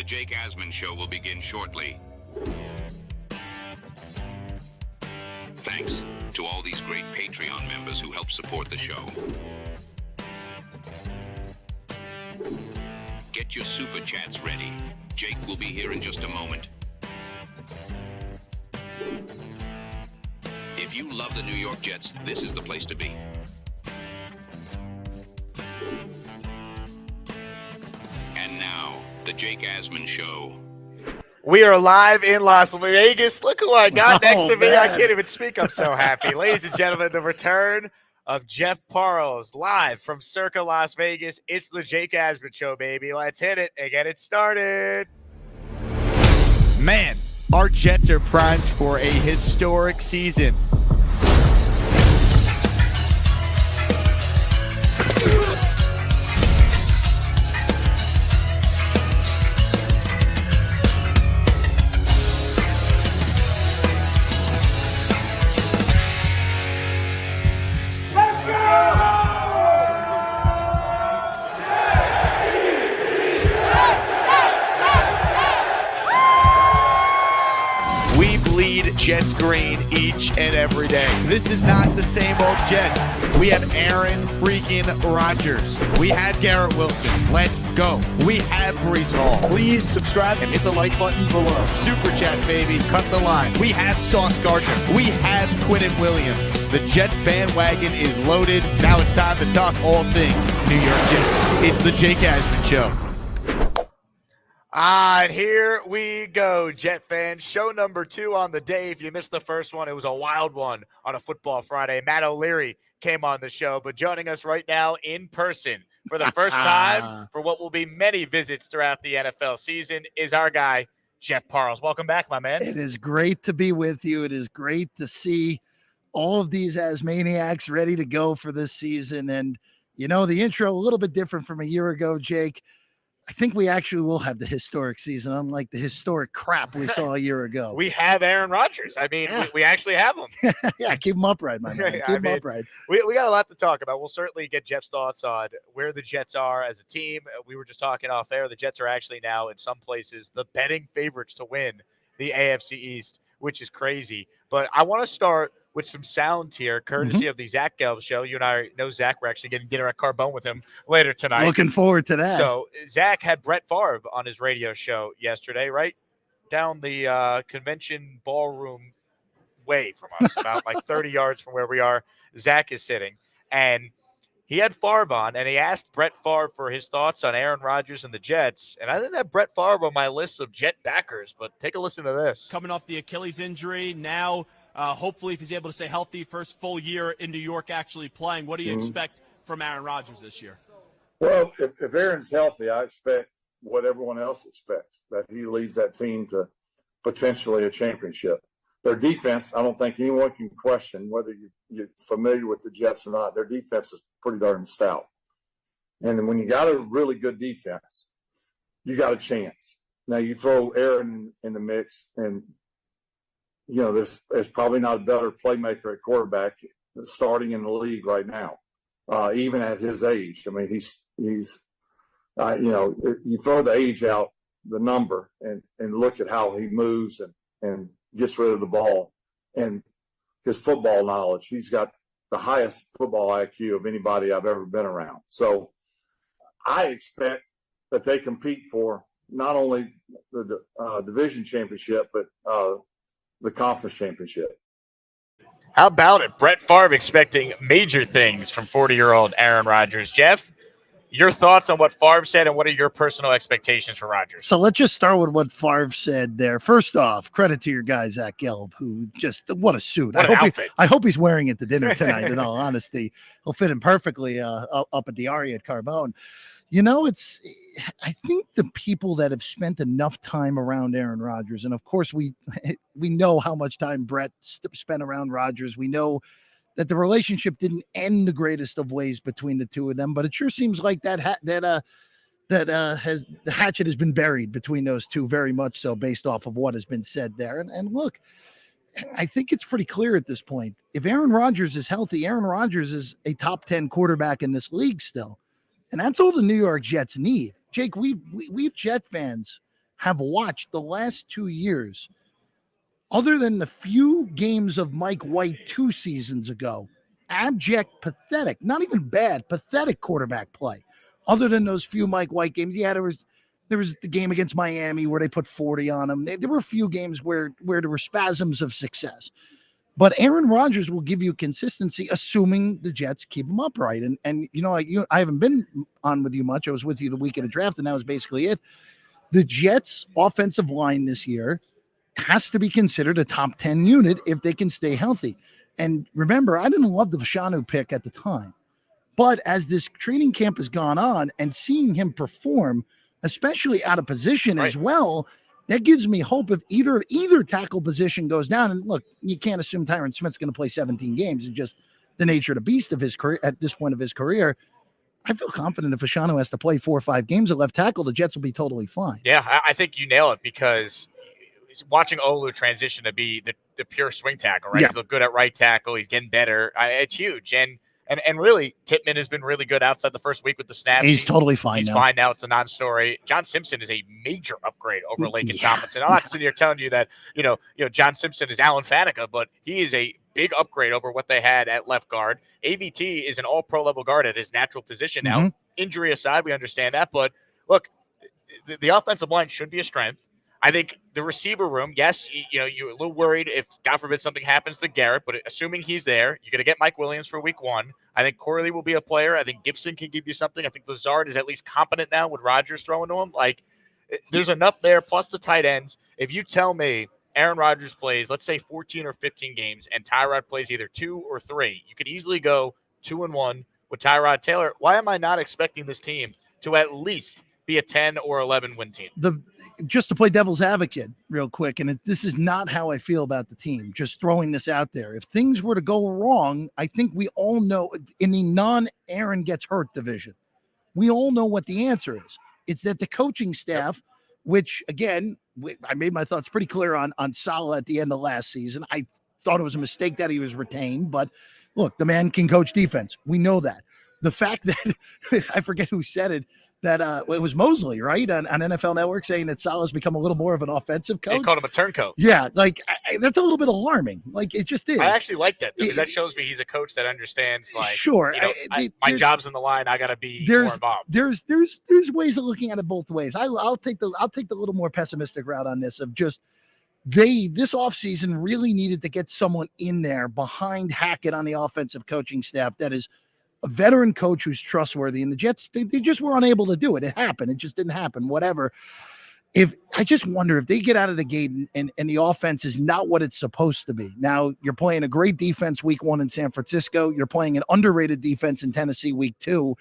Jake Asman Show will begin shortly. Thanks to all these great Patreon members who help support the show. Get your super chats ready. Jake will be here in just a moment. If you love the New York Jets, this is the place to be. And now, the Jake Asman Show. We are live in Las Vegas. Look who I got next to me. I can't even speak. I'm so happy. Ladies and gentlemen, the return of Jeff Parles live from Circa Las Vegas. It's the Jake Asman Show, baby. Let's hit it and get it started. Man, our Jets are primed for a historic season. Jets green each and every day. This is not the same old Jets. We have Aaron freaking Rodgers. We have Garrett Wilson. Let's go. We have Breece Hall. Please subscribe and hit the like button below. Super chat, baby. Cut the line. We have Sauce Gardner. We have Quinnen Williams. The Jets bandwagon is loaded. Now it's time to talk all things New York Jets. It's the Jake Asman Show. And here we go, Jet fans. Show number 2 on the day. If you missed the first one, it was a wild one on a Football Friday. Matt O'Leary came on the show, but joining us right now in person for the first time for what will be many visits throughout the NFL season is our guy, Jeff Parles. Welcome back, my man. It is great to be with you. It is great to see all of these Asmaniacs ready to go for this season. And, you know, the intro a little bit different from a year ago, Jake. I think we actually will have the historic season, unlike the historic crap we saw a year ago. We have Aaron Rodgers. I mean, we actually have him. Yeah, keep him upright, my man. Keep him upright. We got a lot to talk about. We'll certainly get Jeff's thoughts on where the Jets are as a team. We were just talking off air. The Jets are actually now, in some places, the betting favorites to win the AFC East, which is crazy. But I want to start with some sound here, courtesy of the Zach Gelb Show. You and I know Zach. We're actually getting dinner at Carbone with him later tonight. Looking forward to that. So Zach had Brett Favre on his radio show yesterday, right down the convention ballroom way from us, about like 30 yards from where we are. Zach is sitting, and he had Favre on, and he asked Brett Favre for his thoughts on Aaron Rodgers and the Jets. And I didn't have Brett Favre on my list of Jet backers, but take a listen to this. Coming off the Achilles injury, now hopefully if he's able to stay healthy, first full year in New York actually playing, what do you expect from Aaron Rodgers this year? Well, if Aaron's healthy, I expect what everyone else expects, that he leads that team to potentially a championship. Their defense, I don't think anyone can question whether you're familiar with the Jets or not. Their defense is pretty darn stout. And when you got a really good defense, you got a chance. Now you throw Aaron in the mix, and you know there's probably not a better playmaker at quarterback starting in the league right now, even at his age. I mean, he's you know, you throw the age out, the number, and look at how he moves and gets rid of the ball, and his football knowledge. He's got the highest football IQ of anybody I've ever been around. So I expect that they compete for not only the division championship, but the conference championship. How about it? Brett Favre expecting major things from 40-year-old Aaron Rodgers. Jeff, your thoughts on what Favre said, and what are your personal expectations for Rodgers? So let's just start with what Favre said there. First off, credit to your guy, Zach Gelb, who just, what a suit. What an outfit. I hope he's wearing it to dinner tonight, in all honesty. He'll fit in perfectly up at the Aria at Carbone. You know, I think the people that have spent enough time around Aaron Rodgers, and of course we know how much time Brett spent around Rodgers. We know that the relationship didn't end the greatest of ways between the two of them, but it sure seems like the hatchet has been buried between those two, very much so, based off of what has been said there. And look, I think it's pretty clear at this point. If Aaron Rodgers is healthy, Aaron Rodgers is a top 10 quarterback in this league still. And that's all the New York Jets need. Jake, we've Jet fans have watched the last 2 years, other than the few games of Mike White 2 seasons ago, abject, pathetic, not even bad, pathetic quarterback play. Other than those few Mike White games, there was the game against Miami where they put 40 on him. There were a few games where there were spasms of success. But Aaron Rodgers will give you consistency, assuming the Jets keep him upright. And I haven't been on with you much. I was with you the week of the draft, and that was basically it. The Jets' offensive line this year has to be considered a top 10 unit if they can stay healthy. And remember, I didn't love the Fashanu pick at the time. But as this training camp has gone on and seeing him perform, especially out of position as well, that gives me hope if either tackle position goes down. And look, you can't assume Tyron Smith's going to play 17 games. It's just the nature of the beast of his career at this point of his career. I feel confident if Fashanu has to play 4 or 5 games at left tackle, the Jets will be totally fine. Yeah, I think you nail it, because watching Olu transition to be the pure swing tackle, right? Yeah. He's looked good at right tackle. He's getting better. It's huge. And really, Tippmann has been really good outside the first week with the snaps. He's totally fine now. He's fine now. It's a non-story. John Simpson is a major upgrade over Laken Tomlinson. I'm not sitting here telling you that, John Simpson is Alan Faneca, but he is a big upgrade over what they had at left guard. AVT is an all-pro level guard at his natural position now. Mm-hmm. Injury aside, we understand that. But, look, the offensive line should be a strength. I think the receiver room, yes, you're a little worried if, God forbid, something happens to Garrett, but assuming he's there, you're going to get Mike Williams for week 1. I think Corley will be a player. I think Gibson can give you something. I think Lazard is at least competent now with Rodgers throwing to him. Like, there's enough there, plus the tight ends. If you tell me Aaron Rodgers plays, let's say 14 or 15 games, and Tyrod plays either 2 or 3, you could easily go 2-1 with Tyrod Taylor. Why am I not expecting this team to at least be a 10 or 11 win team? Just to play devil's advocate real quick, and this is not how I feel about the team, just throwing this out there. If things were to go wrong, I think we all know in the non-Aaron gets hurt division, we all know what the answer is. It's that the coaching staff, which again, I made my thoughts pretty clear on Saleh at the end of last season. I thought it was a mistake that he was retained, but look, the man can coach defense. We know that. The fact that I forget who said it, that it was Mosley, right, on NFL Network, saying that Saleh's become a little more of an offensive coach. They called him a turncoat. Yeah, like that's a little bit alarming. Like, it just is. I actually like that, because that shows me he's a coach that understands. Like, sure, my job's in the line. I got to be more involved. There's ways of looking at it both ways. I'll take the little more pessimistic route on this of just this offseason really needed to get someone in there behind Hackett on the offensive coaching staff that is a veteran coach who's trustworthy, and the Jets, they just were unable to do it. It happened. It just didn't happen, whatever. I just wonder if they get out of the gate and the offense is not what it's supposed to be. Now, you're playing a great defense week 1 in San Francisco. You're playing an underrated defense in Tennessee week 2.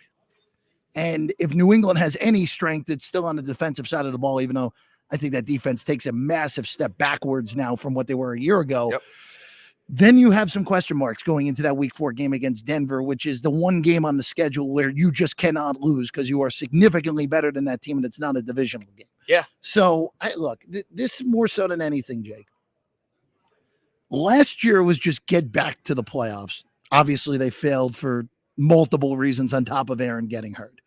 And if New England has any strength, it's still on the defensive side of the ball, even though I think that defense takes a massive step backwards now from what they were a year ago. Yep. Then you have some question marks going into that week 4 game against Denver, which is the one game on the schedule where you just cannot lose because you are significantly better than that team, and it's not a divisional game. Yeah. So, look, this more so than anything, Jake. Last year was just get back to the playoffs. Obviously, they failed for multiple reasons on top of Aaron getting hurt.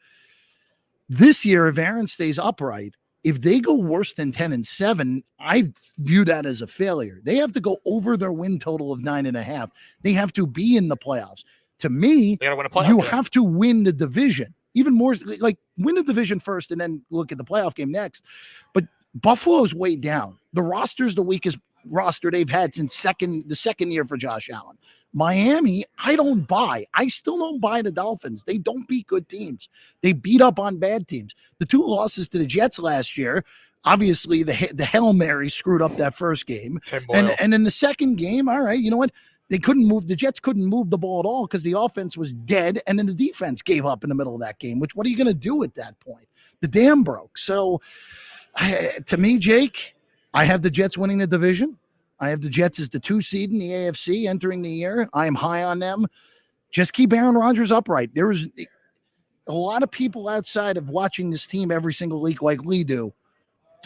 This year, if Aaron stays upright, if they go worse than 10-7, I view that as a failure. They have to go over their win total of 9.5. They have to be in the playoffs. To me, you have to win the division. Even more, like, win the division first and then look at the playoff game next. But Buffalo's way down. The roster's the weakest roster they've had since the second year for Josh Allen. Miami, I don't buy. I still don't buy the Dolphins. They don't beat good teams. They beat up on bad teams. The 2 losses to the Jets last year, obviously the Hail Mary screwed up that first game. And in the second game, all right, you know what? The Jets couldn't move the ball at all because the offense was dead, and then the defense gave up in the middle of that game, which what are you going to do at that point? The dam broke. So to me, Jake, I have the Jets winning the division. I have the Jets as the 2 seed in the AFC entering the year. I am high on them. Just keep Aaron Rodgers upright. There is a lot of people outside of watching this team every single week like we do.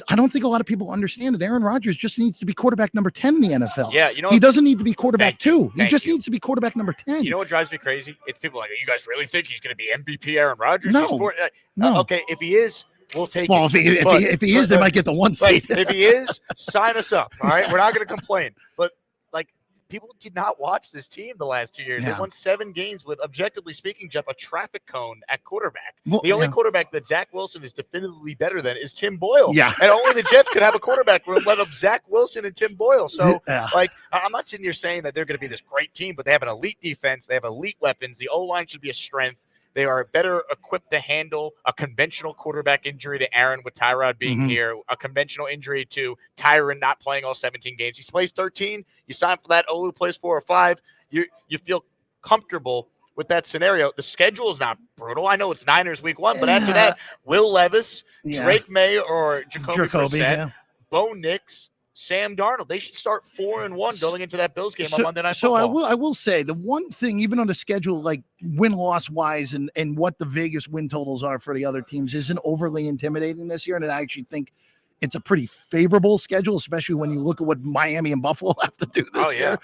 I don't think a lot of people understand that Aaron Rodgers just needs to be quarterback number 10 in the NFL. Yeah, he doesn't need to be quarterback 2. He just needs to be quarterback number 10. You know what drives me crazy? It's people like, you guys really think he's going to be MVP Aaron Rodgers? No. No. Okay, if he is, we'll take Well, it. if he is, they might get the 1 seed. If he is, sign us up. All right, we're not going to complain. But like, people did not watch this team the last 2 years. Yeah. They won 7 games with, objectively speaking, Jeff, a traffic cone at quarterback. Well, the only quarterback that Zach Wilson is definitively better than is Tim Boyle. Yeah. And only the Jets could have a quarterback room let up Zach Wilson and Tim Boyle. So, Yeah. like, I'm not sitting here saying that they're going to be this great team, but they have an elite defense. They have elite weapons. The O-line should be a strength. They are better equipped to handle a conventional quarterback injury to Aaron with Tyrod being here, a conventional injury to Tyron not playing all 17 games. He plays 13. You sign for that. Olu plays 4 or 5. You feel comfortable with that scenario. The schedule is not brutal. I know it's Niners week 1, but after that, Will Levis, Drake May, or Jacoby Brissett, Bo Nix, Sam Darnold. They should start 4-1 going into that Bills game on Monday Night Football. So I will say the one thing, even on the schedule, like win-loss wise and what the Vegas win totals are for the other teams, isn't overly intimidating this year. And I actually think it's a pretty favorable schedule, especially when you look at what Miami and Buffalo have to do this year.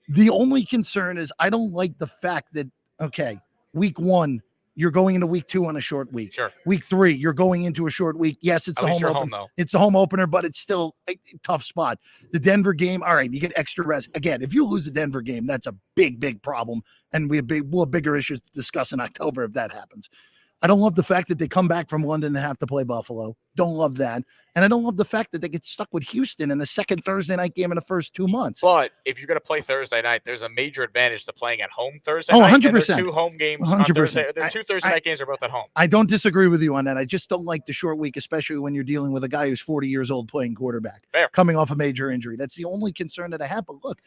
The only concern is I don't like the fact that, okay, week 1, you're going into week 2 on a short week. Sure. Week 3, you're going into a short week. Yes, it's the home opener. It's the home opener, but it's still a tough spot. The Denver game, all right, you get extra rest. Again, if you lose the Denver game, that's a big problem. And we'll have bigger issues to discuss in October if that happens. I don't love the fact that they come back from London and have to play Buffalo. Don't love that. And I don't love the fact that they get stuck with Houston in the second Thursday night game in the first 2 months. But if you're going to play Thursday night, there's a major advantage to playing at home Thursday night. 100%. And there are 2 home games 100%. on Thursday. There are 2 Thursday night games are both at home. I don't disagree with you on that. I just don't like the short week, especially when you're dealing with a guy who's 40 years old playing quarterback, coming off a major injury. That's the only concern that I have. But look,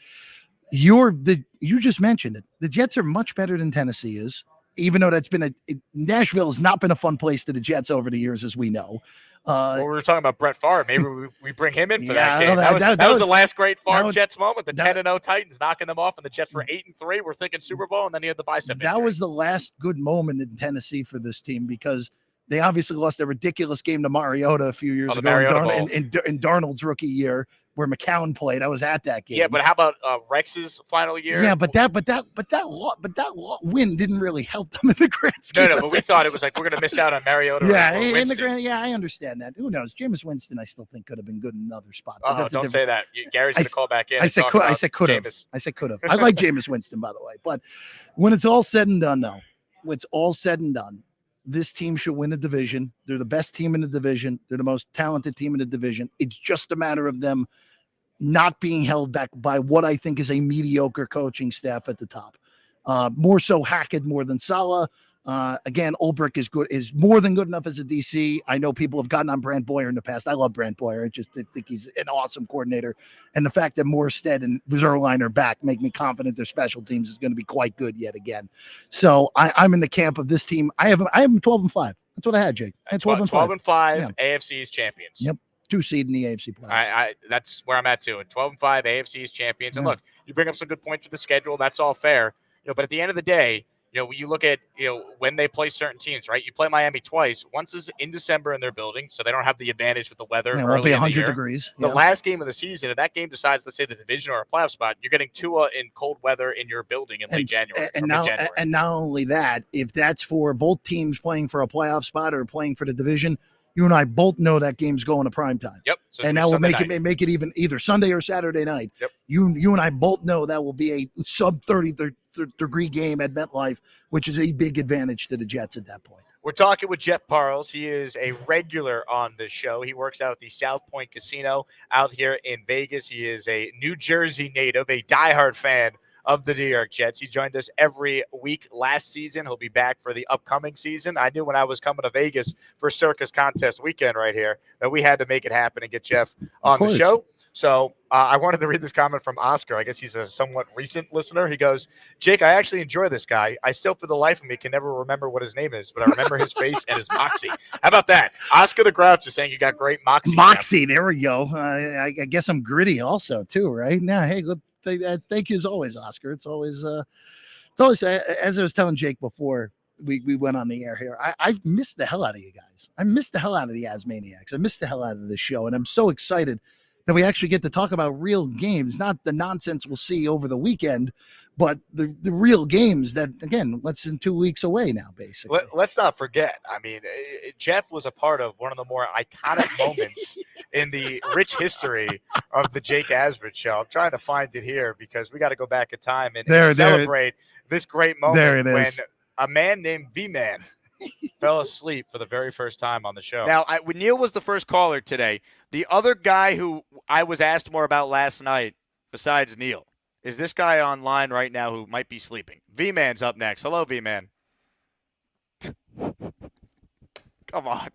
you just mentioned it. The Jets are much better than Tennessee is. Even though that's been Nashville has not been a fun place to the Jets over the years, as we know. Well, we were talking about Brett Favre. Maybe we bring him in for that game. That was the last great Favre Jets moment. The 10-0 Titans knocking them off, and the Jets were 8-3. We're thinking Super Bowl, and then he had the bicep injury. That was the last good moment in Tennessee for this team because they obviously lost a ridiculous game to Mariota a few years ago in Darnold's rookie year, where McCown played. I was at that game. Yeah, but how about Rex's final year? Yeah, but that win didn't really help them in the grand scheme. No, but we thought it was like we're going to miss out on Mariota. Yeah, in the grand. Yeah, I understand that. Who knows? Jameis Winston, I still think could have been good in another spot. Oh, don't say that. Gary's going to call back in. I said could have. I said could have. I like Jameis Winston, by the way. But when it's all said and done, this team should win a division. They're the best team in the division. They're the most talented team in the division. It's just a matter of them not being held back by what I think is a mediocre coaching staff at the top. More so Hackett more than Saleh. Again, Ulbrich is more than good enough as a DC. I know people have gotten on Brant Boyer in the past. I love Brant Boyer. I just think he's an awesome coordinator. And the fact that Morstead and Zerline are back make me confident their special teams is going to be quite good yet again. So I'm in the camp of this team. I have them 12-5. That's what I had, Jake. I had 12-5. 12-5, AFC's champions. Yep. 2 seed in the AFC playoffs. That's where I'm at too. At 12-5, AFC's champions. And look, you bring up some good points with the schedule. That's all fair. But at the end of the day, when you look at, when they play certain teams, right? You play Miami twice. Once is in December in their building, so they don't have the advantage with the weather. It won't be 100 degrees. The last game of the season, if that game decides, let's say, the division or a playoff spot, you're getting Tua in cold weather in your building in late January. And not only that, if that's for both teams playing for a playoff spot or playing for the division, you and I both know that game's going to prime time. Yep. So and that will make it even either Sunday or Saturday night. Yep. You and I both know that will be a sub 30-degree game at MetLife, which is a big advantage to the Jets at that point. We're talking with Jeff Parles. He is a regular on the show. He works out at the South Point Casino out here in Vegas. He is a New Jersey native, a diehard fan of the New York Jets. He joined us every week last season. He'll be back for the upcoming season. I knew when I was coming to Vegas for Circus Contest weekend right here that we had to make it happen and get Jeff on the show. So I wanted to read this comment from Oscar. I guess he's a somewhat recent listener. He goes, Jake, I actually enjoy this guy. I still, for the life of me, can never remember what his name is, but I remember his face and his moxie. How about that? Oscar the Grouch is saying you got great moxie. Moxie, there we go. I guess I'm gritty also, too, right? Now, hey, look, thank you as always, Oscar. It's always as I was telling Jake before we went on the air here, I've missed the hell out of you guys. I missed the hell out of the Asmaniacs. I missed the hell out of this show, and I'm so excited that we actually get to talk about real games, not the nonsense we'll see over the weekend, but the real games that, again, less than 2 weeks away now, basically. Let's not forget. I mean, Jeff was a part of one of the more iconic moments in the rich history of the Jake Asman show. I'm trying to find it here because we got to go back in time and celebrate this great moment when a man named V-Man fell asleep for the very first time on the show. Now, when Neil was the first caller today, the other guy who I was asked more about last night, besides Neil, is this guy online right now who might be sleeping. V-Man's up next. Hello, V-Man. Come on.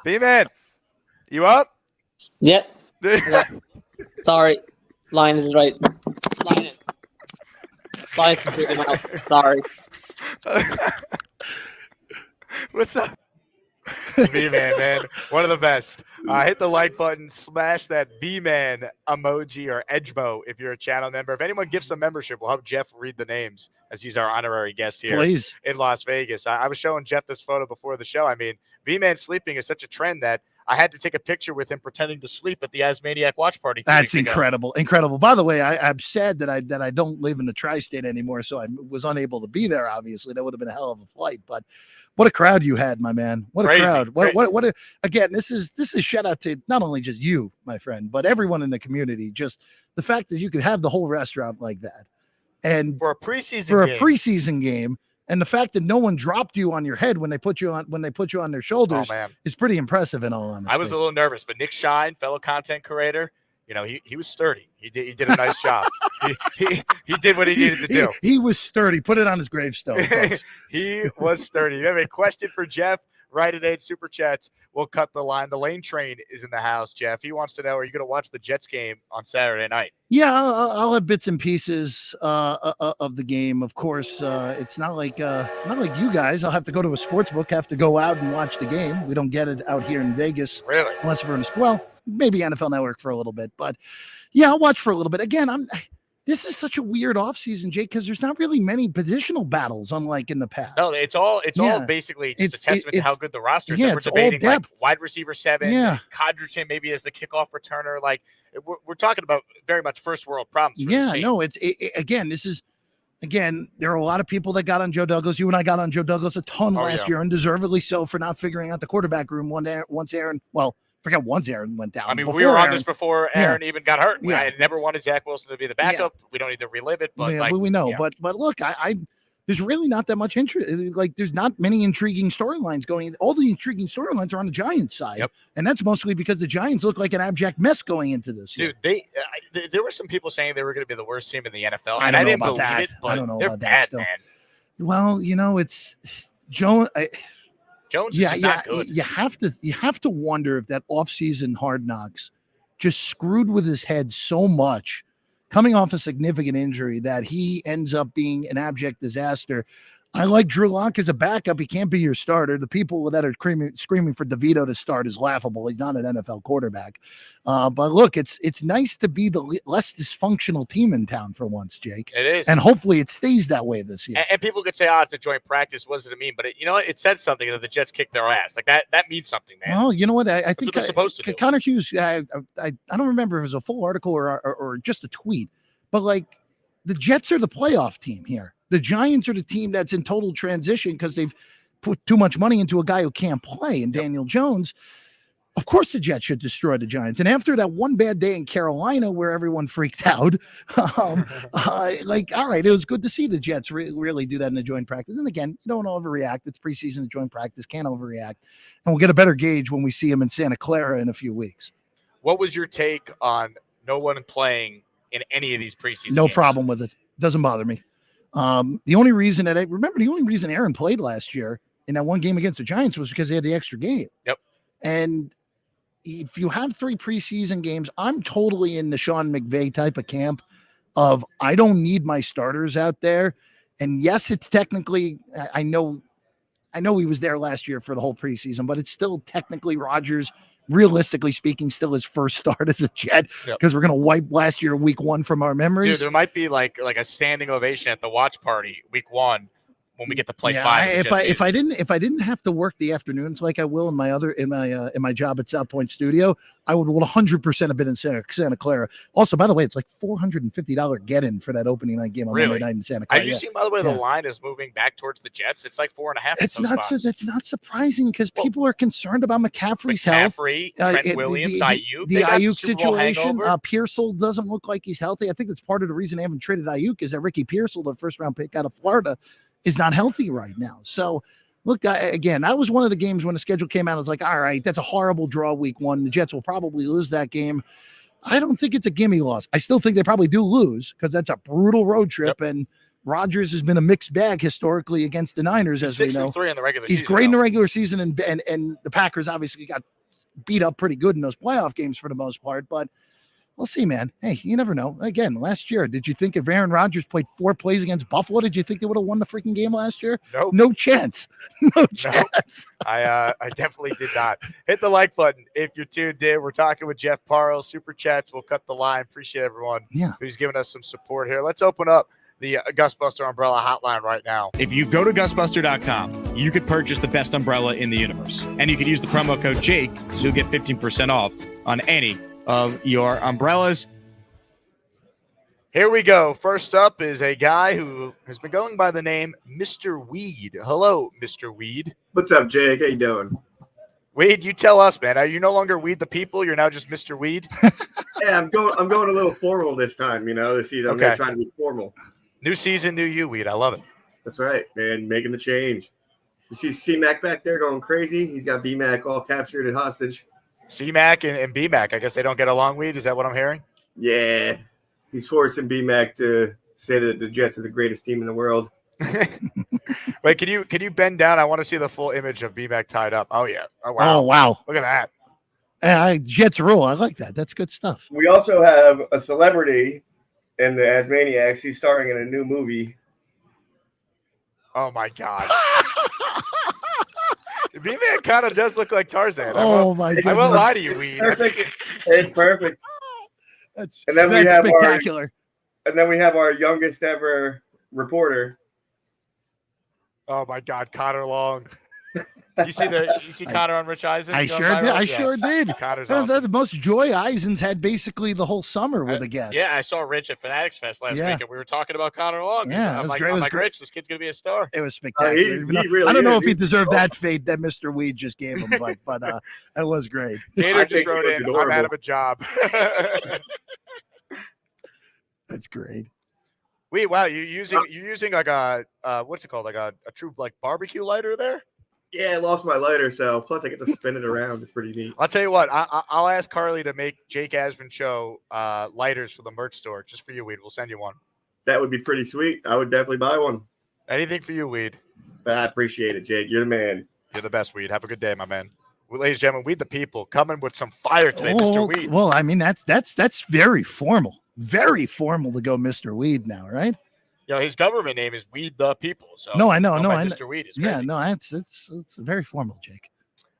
V-Man, you up? Yep. Sorry. Line is right. Line is completely out. Sorry. What's up? V-Man, man. One of the best. Hit the like button. Smash that V-Man emoji or Edgemo if you're a channel member. If anyone gives some membership, we'll help Jeff read the names as he's our honorary guest here in Las Vegas. I was showing Jeff this photo before the show. I mean, V-Man sleeping is such a trend that I had to take a picture with him pretending to sleep at the Asmaniac watch party. That's incredible. Incredible. By the way, I'm sad that I don't live in the tri-state anymore, so I was unable to be there, obviously. That would have been a hell of a flight, but what a crowd you had, my man. What a crowd. Again, this is shout out to not only just you, my friend, but everyone in the community. Just the fact that you could have the whole restaurant like that. And for a preseason game. And the fact that no one dropped you on your head when they put you on their shoulders is pretty impressive in all honesty. I was a little nervous, but Nick Shine, fellow content creator, you know, he was sturdy. He did a nice job. He did what he needed to do. He was sturdy. Put it on his gravestone, folks. He was sturdy. You have a question for Jeff? Right at 8 Super Chats. We'll cut the line. The lane train is in the house, Jeff. He wants to know, are you going to watch the Jets game on Saturday night? Yeah, I'll have bits and pieces of the game. Of course, it's not like you guys. I'll have to go to a sports book, have to go out and watch the game. We don't get it out here in Vegas. Really? Unless we're in maybe NFL Network for a little bit. But, yeah, I'll watch for a little bit. Again, this is such a weird offseason, Jake, because there's not really many positional battles, unlike in the past. No, it's all basically just a testament to how good the roster is. We're debating like wide receiver 7, Codgerton maybe as the kickoff returner. Like we're talking about very much first world problems. Again, there are a lot of people that got on Joe Douglas. You and I got on Joe Douglas a ton last year, undeservedly so, for not figuring out the quarterback room once Aaron went down. I mean, we were on this before Aaron even got hurt. Yeah. I never wanted Zach Wilson to be the backup. We don't need to relive it, but we know. Yeah. But look, I there's really not that much interest. Like, there's not many intriguing storylines going. All the intriguing storylines are on the Giants side, and that's mostly because the Giants look like an abject mess going into this year. Dude, there were some people saying they were going to be the worst team in the NFL. I didn't believe it, but I don't know about that still. Man. Well, you know, it's Jones is not good. You have to wonder if that offseason Hard Knocks just screwed with his head so much, coming off a significant injury, that he ends up being an abject disaster. I like Drew Lock as a backup. He can't be your starter. The people that are screaming for DeVito to start is laughable. He's not an NFL quarterback. But look, it's nice to be the less dysfunctional team in town for once, Jake. It is. And hopefully it stays that way this year. And people could say, it's a joint practice. What does it mean? But you know what? It said something that the Jets kicked their ass. Like that means something, man. Well, you know what? I think they're supposed to do. Connor Hughes, I don't remember if it was a full article or just a tweet, but like the Jets are the playoff team here. The Giants are the team that's in total transition because they've put too much money into a guy who can't play, and Daniel Jones. Of course, the Jets should destroy the Giants. And after that one bad day in Carolina where everyone freaked out, all right, it was good to see the Jets really do that in the joint practice. And again, you don't overreact. It's preseason joint practice. Can't overreact. And we'll get a better gauge when we see him in Santa Clara in a few weeks. What was your take on no one playing in any of these preseason No games? Problem with it. Doesn't bother me. The only reason Aaron played last year in that one game against the Giants was because they had the extra game. Yep. And if you have 3 preseason games, I'm totally in the Sean McVay type of camp of I don't need my starters out there. And yes, it's technically, I know he was there last year for the whole preseason, but it's still technically Rodgers, realistically speaking, still his first start as a Jet, because we're going to wipe last year week 1 from our memories. Dude, there might be like a standing ovation at the watch party week 1 when we get to play Yeah, 5. if I didn't have to work the afternoons like I will in my job at South Point Studio, I would 100% have been in Santa Clara. Also, by the way, it's like $450 get-in for that opening night game on Really? Monday night in Santa Clara. Have you seen, by the way, the line is moving back towards the Jets? It's like 4.5. It's not surprising because people are concerned about McCaffrey's health. Trent Williams, Ayuk. The Ayuk situation. Pearsall doesn't look like he's healthy. I think that's part of the reason they haven't traded Ayuk is that Ricky Pearsall, the first-round pick out of Florida, is not healthy right now. So, look, again, that was one of the games when the schedule came out. I was like, all right, that's a horrible draw week 1. The Jets will probably lose that game. I don't think it's a gimme loss. I still think they probably do lose because that's a brutal road trip. And Rodgers has been a mixed bag historically against the Niners, as we know. 6-3 in the regular He's season. great in the regular season, and the Packers obviously got beat up pretty good in those playoff games for the most part. But we'll see, man. Hey, you never know. Again, last year, did you think if Aaron Rodgers played 4 plays against Buffalo, did you think they would have won the freaking game last year? Nope. No chance. No chance. I definitely did not. Hit the like button if you're tuned in. We're talking with Jeff Parles. Super chats. We'll cut the line. Appreciate everyone who's giving us some support here. Let's open up the Gusbuster umbrella hotline right now. If you go to gusbuster.com, you could purchase the best umbrella in the universe. And you could use the promo code Jake, so you'll get 15% off on any of your umbrellas. Here we go. First up is a guy who has been going by the name Mr. Weed. Hello, Mr. Weed. What's up, Jake? How you doing? Weed, you tell us, man. Are you no longer Weed the People? You're now just Mr. Weed? Yeah, I'm going a little formal this time, this season. I'm going to try to be formal. New season, new you, Weed. I love it. That's right, man. Making the change. You see C-Mac back there going crazy? He's got B-Mac all captured and hostage. C-Mac and B-Mac. I guess they don't get along, Weed. Is that what I'm hearing? Yeah. He's forcing B-Mac to say that the Jets are the greatest team in the world. Wait, can you bend down? I want to see the full image of B-Mac tied up. Oh, yeah. Oh, wow. Oh, wow. Look at that. Jets rule. I like that. That's good stuff. We also have a celebrity in the Asmaniacs. He's starring in a new movie. Oh, my God. B-Man kind of does look like Tarzan. My God. I won't lie to you, Weed. It's perfect. That's have spectacular. And then we have our youngest ever reporter. Oh, my God. Connor Long. You see Connor on Rich Eisen? I sure did. Connor's awesome. The most joy Eisen's had basically the whole summer with a guest. Yeah, I saw Rich at Fanatics Fest last week, and we were talking about Connor Long. Yeah, it was great. I'm like, Rich, this kid's going to be a star. It was spectacular. I don't know if he deserved that fate that Mr. Weed just gave him, but it was great. Gator just wrote in, I'm out of a job. That's great. Wow, you're using like a what's it called, like a true like barbecue lighter there? Yeah, I lost my lighter, so plus I get to spin it around. It's pretty neat. I'll tell you what, I'll ask Carly to make Jake Asman Show lighters for the merch store just for you, Weed. We'll send you one. That would be pretty sweet. I would definitely buy one. Anything for you, Weed. I appreciate it, Jake. You're the man. You're the best, Weed. Have a good day, my man. Well, ladies and gentlemen, Weed the People coming with some fire today, Mr. Weed. Well, I mean that's very formal. Very formal to go Mr. Weed now, right? His government name is Weed the People. So no, I know. Mr. Weed is crazy. Yeah, no, it's very formal, Jake.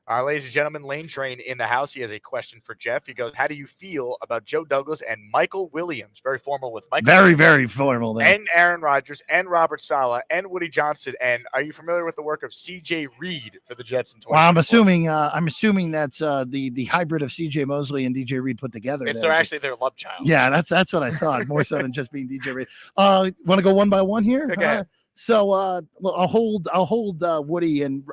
Ladies and gentlemen, Lane Train in the house. He has a question for Jeff. He goes, how do you feel about Joe Douglas and Michael Williams? Very formal with Michael. Very formal. There. And Aaron Rodgers and Robert Saleh and Woody Johnson. And are you familiar with the work of C.J. Reed for the Jets in 2024? Well, I'm assuming that's the hybrid of C.J. Mosley and D.J. Reed put together. It's actually their love child. Yeah, that's what I thought. More so than just being D.J. Reed. Want to go one by one here? Okay. So I'll hold Woody and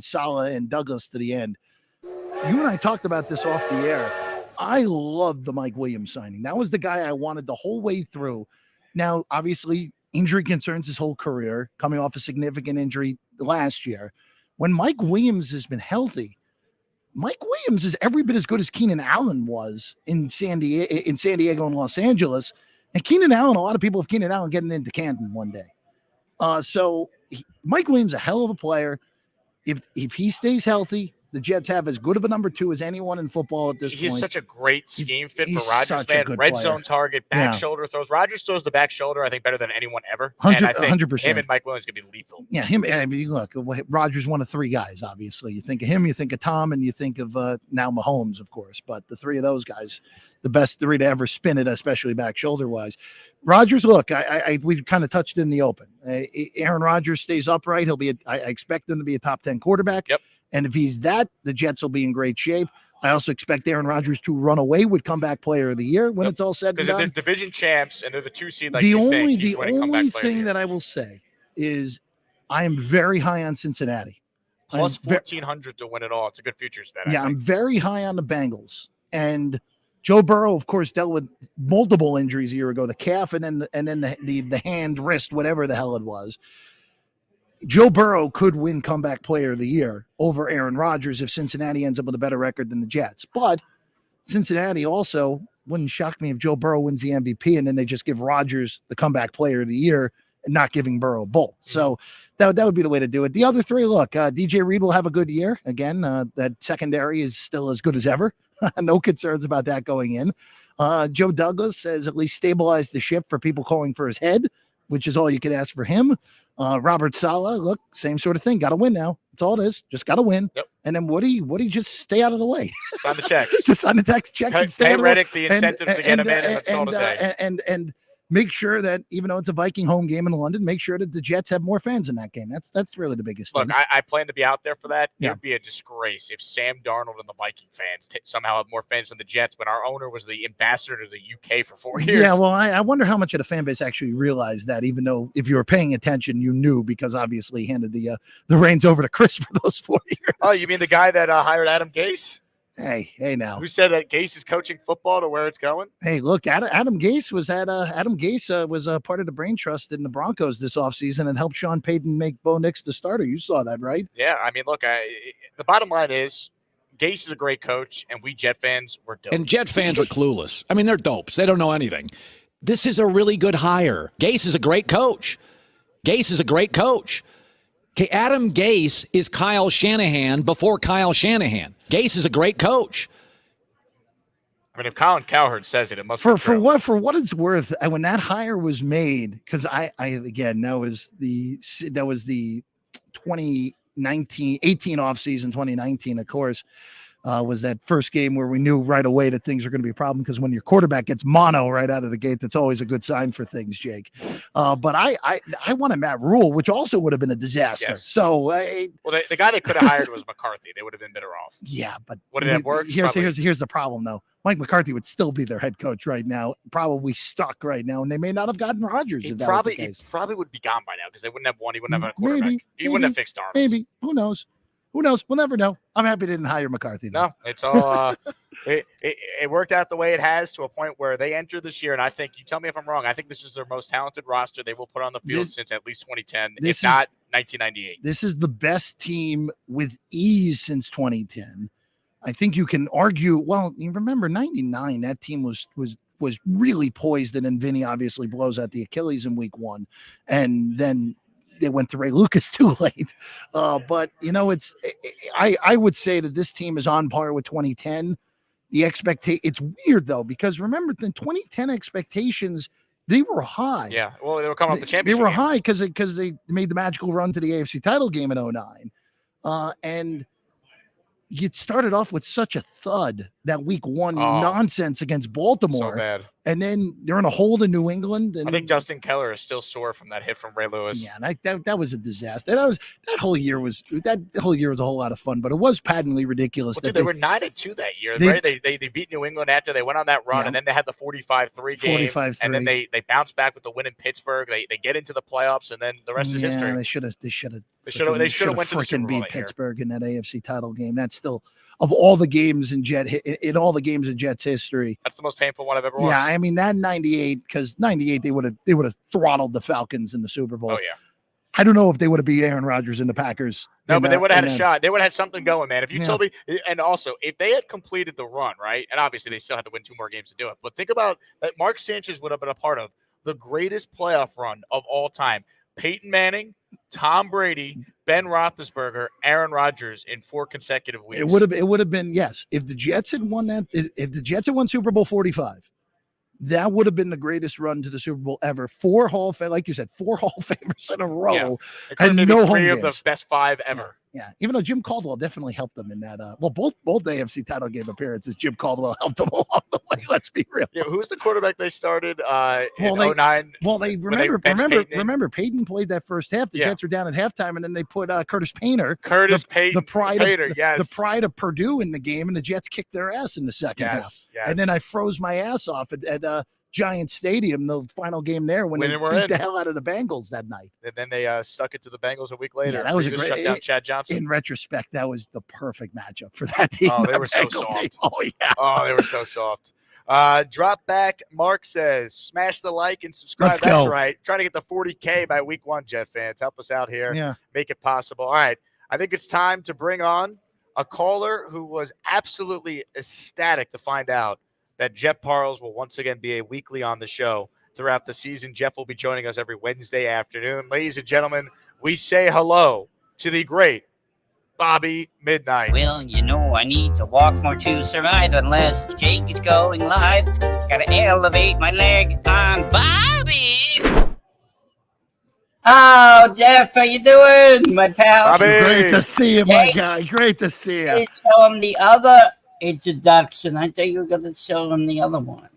Saleh and Douglas to the end. You and I talked about this off the air. I loved the Mike Williams signing. That was the guy I wanted the whole way through. Now, obviously, injury concerns his whole career, coming off a significant injury last year. When Mike Williams has been healthy, Mike Williams is every bit as good as Keenan Allen was in San Diego and Los Angeles. And Keenan Allen, a lot of people have Keenan Allen getting into Canton one day. Mike Williams, a hell of a player. If he stays healthy, The Jets have as good of a number 2 as anyone in football at this point. He's such a great scheme fit he's for Rodgers, such a man. good Red player. zone target, back shoulder throws. Rodgers throws the back shoulder, I think, better than anyone ever. 100%. And I think 100%. him and Mike Williams could be lethal. Yeah, him. I mean, look, Rodgers one of 3 guys, obviously. You think of him, you think of Tom, and you think of now Mahomes, of course. But the 3 of those guys, the best 3 to ever spin it, especially back shoulder-wise. Rodgers, look, we kind of touched in the open. Aaron Rodgers stays upright. I expect him to be a top 10 quarterback. Yep. And if he's that, the Jets will be in great shape. I also expect Aaron Rodgers to run away with comeback player of the year when it's all said and Because done. they're division champs and they're the 2 seed. Like The you only think, he's winning comeback player of the thing year. that I will say is I am very high on Cincinnati. Plus 1,400 to win it all. It's a good futures bet. Yeah, I'm very high on the Bengals. And Joe Burrow, of course, dealt with multiple injuries a year ago, the calf and then the hand, wrist, whatever the hell it was. Joe Burrow could win comeback player of the year over Aaron Rodgers if Cincinnati ends up with a better record than the Jets. But Cincinnati also wouldn't shock me if Joe Burrow wins the MVP and then they just give Rodgers the comeback player of the year and not giving Burrow both. So that would be the way to do it. The other 3, look, DJ Reed will have a good year. Again, that secondary is still as good as ever. No concerns about that going in. Joe Douglas has at least stabilized the ship for people calling for his head, which is all you can ask for him. Robert Saleh, look, same sort of thing. Got to win now. That's all it is. Just got to win. Yep. And then Woody, just stay out of the way. Sign the checks. Just sign the checks and stay Pay out of Reddick the way. the incentives to get him in, and let's call it a day. And make sure that even though it's a Viking home game in London, make sure that the Jets have more fans in that game. That's really the biggest thing. Look, I plan to be out there for that. It Yeah. would be a disgrace if Sam Darnold and the Viking fans somehow have more fans than the Jets when our owner was the ambassador to the UK for 4 years. Yeah, well, I wonder how much of the fan base actually realized that, even though if you were paying attention, you knew because obviously he handed the reins over to Chris for those 4 years. Oh, you mean the guy that hired Adam Gase? Hey now. Who said that Gase is coaching football to where it's going? Hey, look, Adam Gase was part of the brain trust in the Broncos this offseason and helped Sean Payton make Bo Nix the starter. You saw that, right? Yeah, I mean, look, the bottom line is Gase is a great coach, and we Jet fans were dope. And Jet fans are clueless. I mean, they're dopes. They don't know anything. This is a really good hire. Gase is a great coach. Okay, Adam Gase is Kyle Shanahan before Kyle Shanahan. Gase is a great coach. I mean, if Colin Cowherd says it, it must be For true. what it's worth, when that hire was made, because I again that was the 2019 18 offseason, 2019, of course, was that first game where we knew right away that things are going to be a problem because when your quarterback gets mono right out of the gate, that's always a good sign for things, Jake. But I wanted Matt Rule, which also would have been a disaster. Yes. So, the guy they could have hired was McCarthy. They would have been better off. yeah, but Would it have worked? Here's the problem though. Mike McCarthy would still be their head coach right now, probably stuck right now, and they may not have gotten Rodgers if that was the case. He probably would be gone by now because they wouldn't have won. He wouldn't have a quarterback. Maybe, He wouldn't have fixed Darnold. Maybe. Who knows? We'll never know. I'm happy they didn't hire McCarthy, though. No, it's all it worked out the way it has to a point where they enter this year, and I think you tell me if I'm wrong. I think this is their most talented roster they will put on the field since at least 2010, if not 1998. This is the best team with ease since 2010. I think you can argue. Well, you remember '99? That team was really poised, and then Vinny obviously blows out the Achilles in week 1, and then they went to Ray Lucas too late. But I would say that this team is on par with 2010. It's weird though, because remember the 2010 expectations, they were high. Yeah. Well, they were coming off the championship. They were game. high because they made the magical run to the AFC title game in 2009. And you started off with such a thud that week 1 nonsense against Baltimore. So bad. And then they're in a hole in New England. And I think Justin Keller is still sore from that hit from Ray Lewis. yeah, that was a disaster. That whole year was a whole lot of fun, but it was patently ridiculous. Well, dude, they were 9-2 that year, right? They beat New England after they went on that run, and then they had the 45-3 game, 45-3. and then they bounced back with the win in Pittsburgh. They get into the playoffs, and then the rest is history. They should have They should have went to the Super freaking Bowl beat that year. Pittsburgh in that AFC title game. That's still of all the games in Jets history. That's the most painful one I've ever watched. Yeah, I mean that 98, because 98 they would have throttled the Falcons in the Super Bowl. Oh yeah. I don't know if they would have beat Aaron Rodgers and the Packers. No, but they would have had a shot. They would have had something going, man. If you Yeah. told me, and also if they had completed the run, right, and obviously they still had to win 2 more games to do it, but think about that Mark Sanchez would have been a part of the greatest playoff run of all time. Peyton Manning, Tom Brady, Ben Roethlisberger, Aaron Rodgers in 4 consecutive weeks. It would have been, yes. If the Jets had won that, if the Jets had won Super Bowl 45, that would have been the greatest run to the Super Bowl ever. 4 like you said, 4 Hall of Famers in a row. Yeah. And maybe no 3 home of games. the best 5 ever. Yeah, even though Jim Caldwell definitely helped them in that. Both AFC title game appearances, Jim Caldwell helped them along the way. Let's be real. Yeah, who's the quarterback they started in 09? Well, they remember Peyton played that first half. The Jets were down at halftime, and then they put Curtis Painter, Payton, the pride Painter, of yes. the pride of Purdue in the game, and the Jets kicked their ass in the second half. Yes. And then I froze my ass off at Giant Stadium, the final game there when they beat the hell out of the Bengals that night. And then they stuck it to the Bengals a week later. Yeah, that was a Revis great. shut down Chad Johnson. In retrospect, that was the perfect matchup for that team. Oh, they were so soft. Team. Oh yeah. Oh, they were so soft. Drop back. Mark says, smash the like and subscribe. Let's That's go. right. Trying to get the 40K by week 1, Jet fans. Help us out here. Yeah. Make it possible. All right. I think it's time to bring on a caller who was absolutely ecstatic to find out that Jeff Parles will once again be a weekly on the show throughout the season. Jeff will be joining us every Wednesday afternoon. Ladies and gentlemen, we say hello to the great Bobby Midnight. Well, I need to walk more to survive unless Jake is going live. Gotta elevate my leg. I'm Bobby. Oh, Jeff, how you doing, my pal? Bobby. Great to see you, my guy. Great to see you. Let's show him the other introduction. I thought you were going to show him the other one.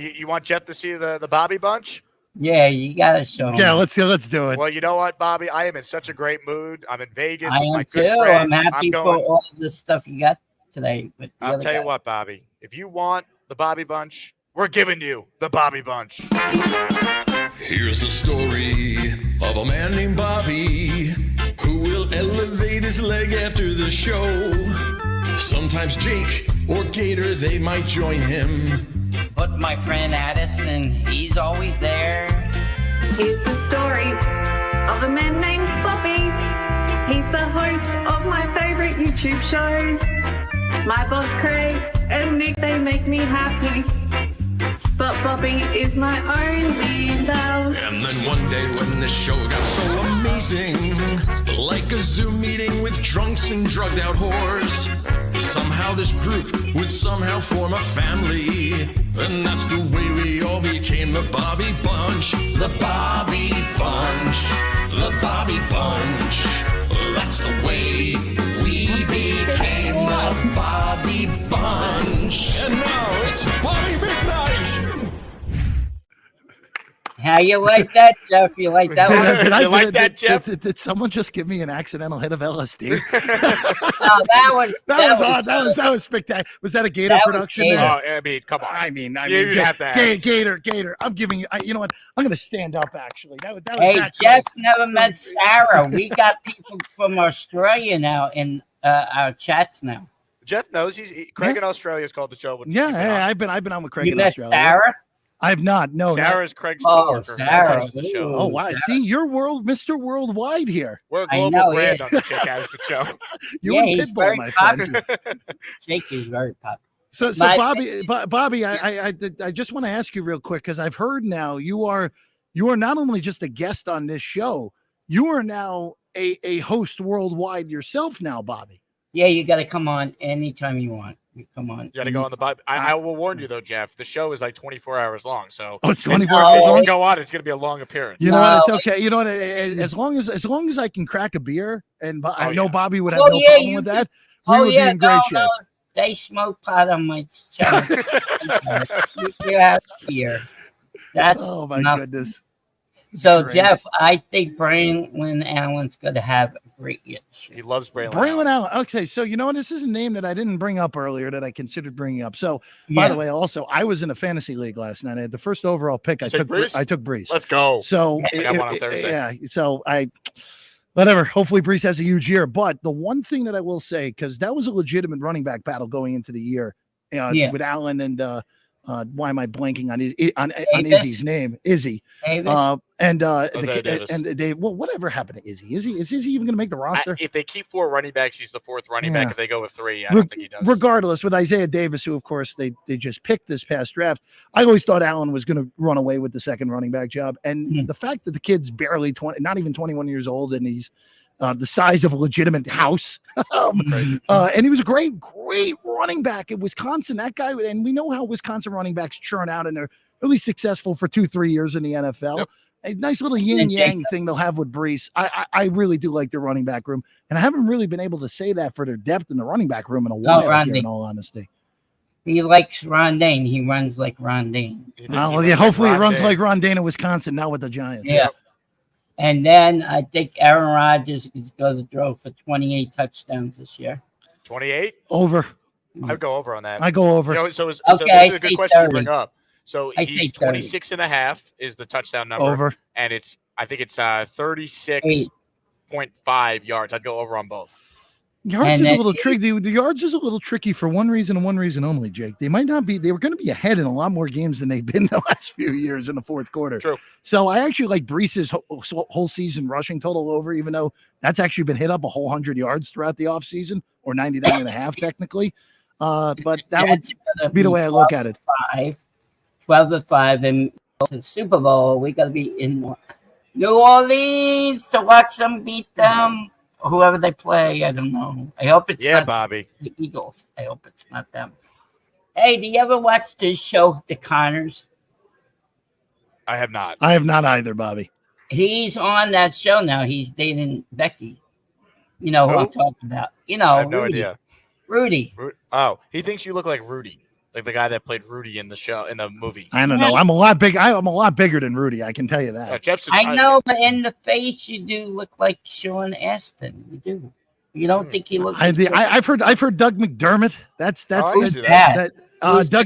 You want Jeff to see the Bobby Bunch? Yeah, you got to show him. Yeah, let's do it. Well, you know what, Bobby? I am in such a great mood. I'm in Vegas. I with my am good too. friend. I'm happy for all the stuff you got today. But I'll tell you what, Bobby. If you want the Bobby Bunch, we're giving you the Bobby Bunch. Here's the story of a man named Bobby who will elevate his leg after the show. Sometimes Jake or Gator, they might join him. But my friend Addison, he's always there. Here's the story of a man named Bobby. He's the host of my favorite YouTube shows. My boss Craig and Nick, they make me happy. But Bobby is my only love. And then one day when the show got so amazing, like a Zoom meeting with drunks and drugged out whores, somehow this group would somehow form a family. And that's the way we all became the Bobby Bunch. The Bobby Bunch. The Bobby Bunch. That's the way we became the Bobby Bunch. And now it's Bobby McKnight. How you like that, Jeff? You like that one? Did someone just give me an accidental hit of LSD? That was spectacular. Was that a Gator production? Oh, I mean, come on. I mean, you have to have Gator. I'm giving you. You know what? I'm going to stand up. Actually, that was hey, that Jeff never met Sarah. We got people from Australia now in our chats now. Jeff knows Craig in Australia is called the show. Yeah, hey, I've been on with Craig you in met Australia. Sarah? I've not. No, Sarah's Craig's coworker. Sarah. The show. Oh wow! Sarah. See, you're Mr. Worldwide here. We're a global brand on the Jake Asman show. You and Pitbull, my friend. Jake is very popular. So Bobby, I just want to ask you real quick because I've heard now you are not only just a guest on this show, you are now a host worldwide yourself now, Bobby. Yeah, you got to come on anytime you want. You come on. You got to go on the Bobby. I will warn you though, Jeff. The show is like 24 hours long, so it's 24 hours long. Go on. It's going to be a long appearance. You know what? It's okay. You know what? As long as I can crack a beer, and I know Bobby would have no problem with that. We would be in great shape. They smoke pot on my show. You have beer. That's my goodness. So, Jeff, I think Braylon Allen's going to have a great year. He loves Braylon Allen. Okay, so you know what? This is a name that I didn't bring up earlier that I considered bringing up. So, by the way, also, I was in a fantasy league last night. I had the first overall pick. I took Brees. Let's go. So, I got one on Thursday. Yeah, so whatever. Hopefully, Brees has a huge year. But the one thing that I will say, because that was a legitimate running back battle going into the year with Allen and why am I blanking on Izzy's name? Izzy. And Dave. Well, whatever happened to Izzy? Is Izzy even going to make the roster? If they keep 4 running backs, he's the 4th running back. If they go with 3, I don't think he does. Regardless, with Isaiah Davis, who of course they just picked this past draft, I always thought Allen was going to run away with the second running back job. And the fact that the kid's barely 20, not even 21 years old, and he's the size of a legitimate house. And he was a great running back at Wisconsin. That guy, and we know how Wisconsin running backs churn out, and they're really successful for 2-3 years in the NFL. Yep. A nice little yin-yang thing they'll have with Brees. I really do like their running back room, and I haven't really been able to say that for their depth in the running back room in a while, here, in all honesty. He likes Ron Dane. He runs like Ron Dane. Well, yeah, hopefully he runs like Ron Dane in Wisconsin, not with the Giants. Yeah. And then I think Aaron Rodgers is going to throw for 28 touchdowns this year. 28? Over. I'd go over on that. I go over. So this Okay, is a good question 30. to bring up. So I say he's 26 and a half is the touchdown number. Over. And I think it's 36.5 yards. I'd go over on both. Yards is a little tricky. The yards is a little tricky for one reason and one reason only, Jake. They might not be. They were going to be ahead in a lot more games than they've been the last few years in the fourth quarter. True. So I actually like Brees's whole season rushing total over, even though that's actually been hit up a whole 100 yards throughout the offseason, or 99 and a half technically. But that would be the way I look at it. 12-5, and to the Super Bowl, we got to be in New Orleans to watch them beat them. Whoever they play, I don't know. I hope it's not Bobby. The Eagles. I hope it's not them. Hey, do you ever watch this show, The Connors? I have not. I have not either, Bobby. He's on that show now. He's dating Becky. You know who I'm talking about. You know, I have no idea. Rudy. Oh, he thinks you look like Rudy. Like the guy that played Rudy in the movie. I don't know. I'm a lot bigger than Rudy. I can tell you that. I know, but in the face, you do look like Sean Astin. You do. You don't think he looks? I've heard Doug McDermott. That's Dougie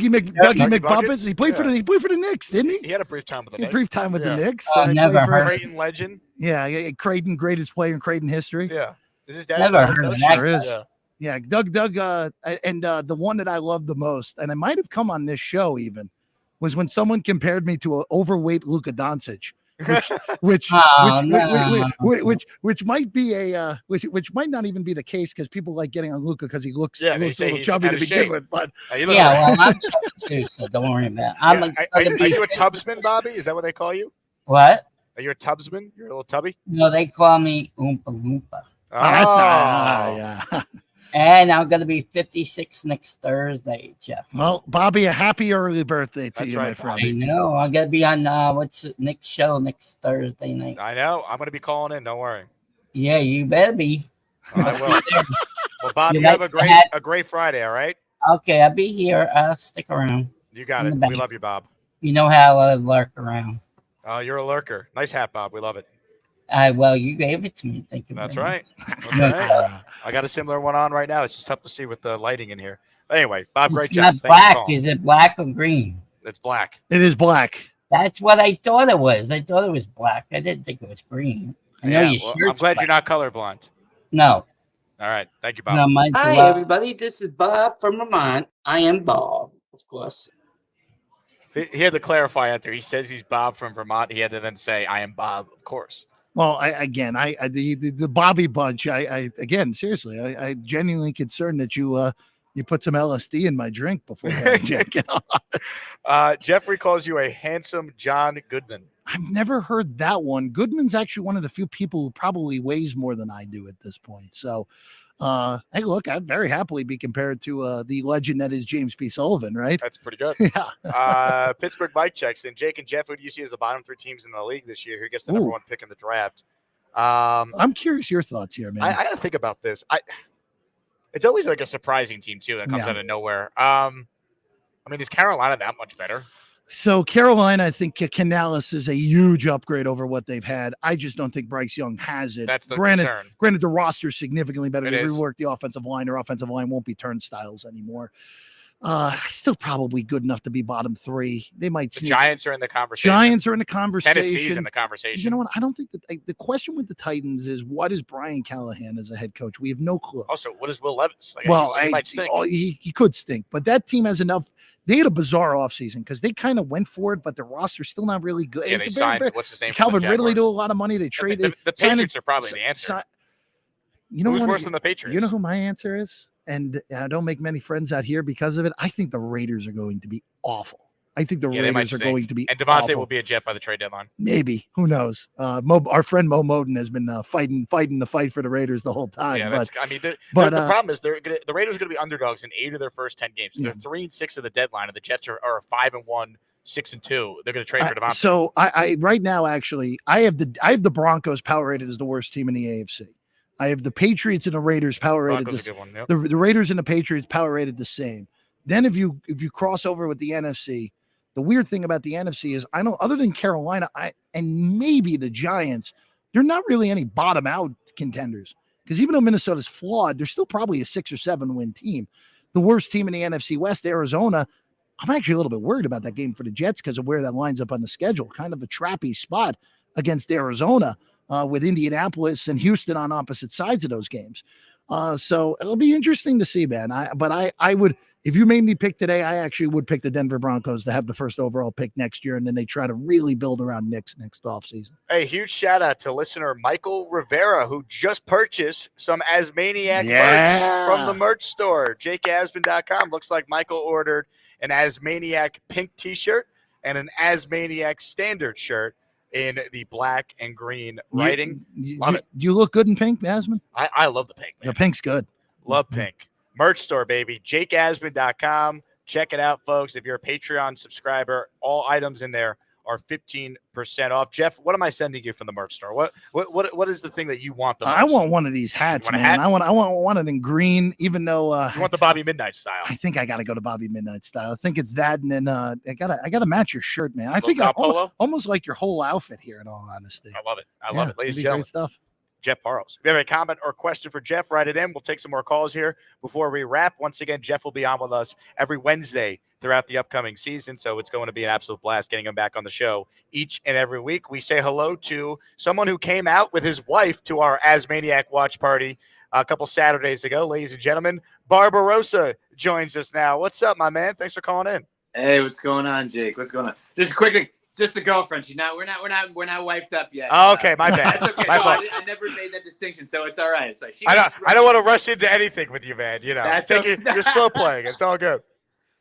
McBumpets. He played for the Knicks, didn't he? He had a brief time with the Knicks. The Knicks. Oh, never heard. Creighton legend. Yeah, Creighton, greatest player in Creighton history. Yeah. Is his dad? Never heard of that. Sure is. Yeah, Doug, and the one that I loved the most, and I might have come on this show even, was when someone compared me to an overweight Luka Doncic, which might be which might not even be the case because people like getting on Luka because he looks a little chubby to begin with. But well, I'm chubby too, so don't worry about it. Are you a tubsman, Bobby? Is that what they call you? What? Are you a tubsman? You're a little tubby? No, they call me Oompa Loompa. Yeah. And I'm going to be 56 next Thursday, Jeff. Well, Bobby, a happy early birthday to you, my friend. I know. I'm going to be on what's the next show next Thursday night. I know. I'm going to be calling in. Don't worry. Yeah, you better be. I will. Well, Bob, you have a great Friday, all right? Okay, I'll be here. I'll stick around. You got it. We love you, Bob. You know how I lurk around. Oh, you're a lurker. Nice hat, Bob. We love it. Well, you gave it to me. Thank you. That's right. Okay. I got a similar one on right now. It's just tough to see with the lighting in here. But anyway, Bob, great job. It's not black. Is it black or green? It's black. It is black. That's what I thought it was. I thought it was black. I didn't think it was green. I know your shirt's I'm glad you're not colorblind. No. All right. Thank you, Bob. No, Hi, everybody. This is Bob from Vermont. I am Bob, of course. He had to clarify out there. He says he's Bob from Vermont. He had to then say, I am Bob, of course. Well, the Bobby bunch. Again, seriously, I genuinely concerned that you put some LSD in my drink before. Jeffrey calls you a handsome John Goodman. I've never heard that one. Goodman's actually one of the few people who probably weighs more than I do at this point. So, hey, look, I'd very happily be compared to the legend that is James P. Sullivan, right? That's pretty good. Yeah. Pittsburgh Mike checks in. Jake and Jeff, who do you see as the bottom 3 teams in the league this year? Who gets the number 1 pick in the draft? I'm curious your thoughts here, man. I got to think about this. It's always like a surprising team, too, that comes out of nowhere. I mean, is Carolina that much better? So Carolina, I think Canales is a huge upgrade over what they've had. I just don't think Bryce Young has it. That's the concern. Granted, the roster is significantly better. They is. reworked the offensive line. Their offensive line won't be turnstiles anymore. Still probably good enough to be bottom 3. They might. The Giants are in the conversation. Tennessee's in the conversation. You know what? I don't think that the question with the Titans is what is Brian Callahan as a head coach? We have no clue. Also, what is Will Levis? Like, well, he might stink. He could stink, but that team has enough. They had a bizarre offseason because they kind of went for it, but the roster's still not really good. Yeah, they signed what's his name? Calvin Ridley to a lot of money. They traded. The Patriots are probably the answer. Who's worse than the Patriots? You know who my answer is? And I don't make many friends out here because of it. I think the Raiders are going to be awful. I think the Yeah, they might Raiders are stink. going to be And Devontae awful. will be a Jet by the trade deadline. Maybe. Who knows? Our friend Mo Moden has been fighting the fight for the Raiders the whole time. Yeah, but the problem is the Raiders are going to be underdogs in 8 of their first 10 games. They're 3-6 of the deadline, and the Jets are 5-1, 6-2. They're going to trade for Devontae. So I right now actually I have the Broncos power rated as the worst team in the AFC. I have the Patriots and the Raiders power rated. Broncos a good one, yep. The Raiders and the Patriots power rated the same. Then if you cross over with the NFC, the weird thing about the NFC is I know other than Carolina and maybe the Giants, they're not really any bottom out contenders. Because even though Minnesota's flawed, they're still probably a 6 or 7 win team. The worst team in the NFC West, Arizona. I'm actually a little bit worried about that game for the Jets because of where that lines up on the schedule. Kind of a trappy spot against Arizona with Indianapolis and Houston on opposite sides of those games. So it'll be interesting to see, man. I would, if you made me pick today, I actually would pick the Denver Broncos to have the first overall pick next year, and then they try to really build around Knicks next offseason. Hey, huge shout out to listener Michael Rivera, who just purchased some Asmaniac merch from the merch store, jakeasman.com. Looks like Michael ordered an Asmaniac pink t-shirt and an Asmaniac standard shirt in the black and green writing. Love it. Do you look good in pink, Asman? I love the pink, man. The pink's good. Love pink. Merch store, baby. jakeasman.com. Check it out, folks. If you're a Patreon subscriber, all items in there are 15% off. Jeff, what am I sending you from the merch store? What is the thing that you want the most? I want one of these hats, man. I want one of them in green, even though you want the Bobby Midnight style. I think I gotta go to Bobby Midnight style. I think it's that, and then I gotta match your shirt, man. I think almost like your whole outfit here, in all honesty. I love it. I love it. Ladies and gentlemen. Great stuff. Jeff Parles. If you have a comment or question for Jeff, write it in. We'll take some more calls here before we wrap. Once again, Jeff will be on with us every Wednesday throughout the upcoming season, so it's going to be an absolute blast getting him back on the show each and every week. We say hello to someone who came out with his wife to our Asmaniac watch party a couple Saturdays ago. Ladies and gentlemen, Barbarossa joins us now. What's up, my man? Thanks for calling in. Hey, what's going on, Jake? What's going on? Just a quick thing. It's just a girlfriend. We're not wifed up yet. Oh, okay, my bad. That's okay. I never made that distinction, so it's all right. It's like I don't want to rush into anything with you, man. You know, That's you're slow playing. It's all good.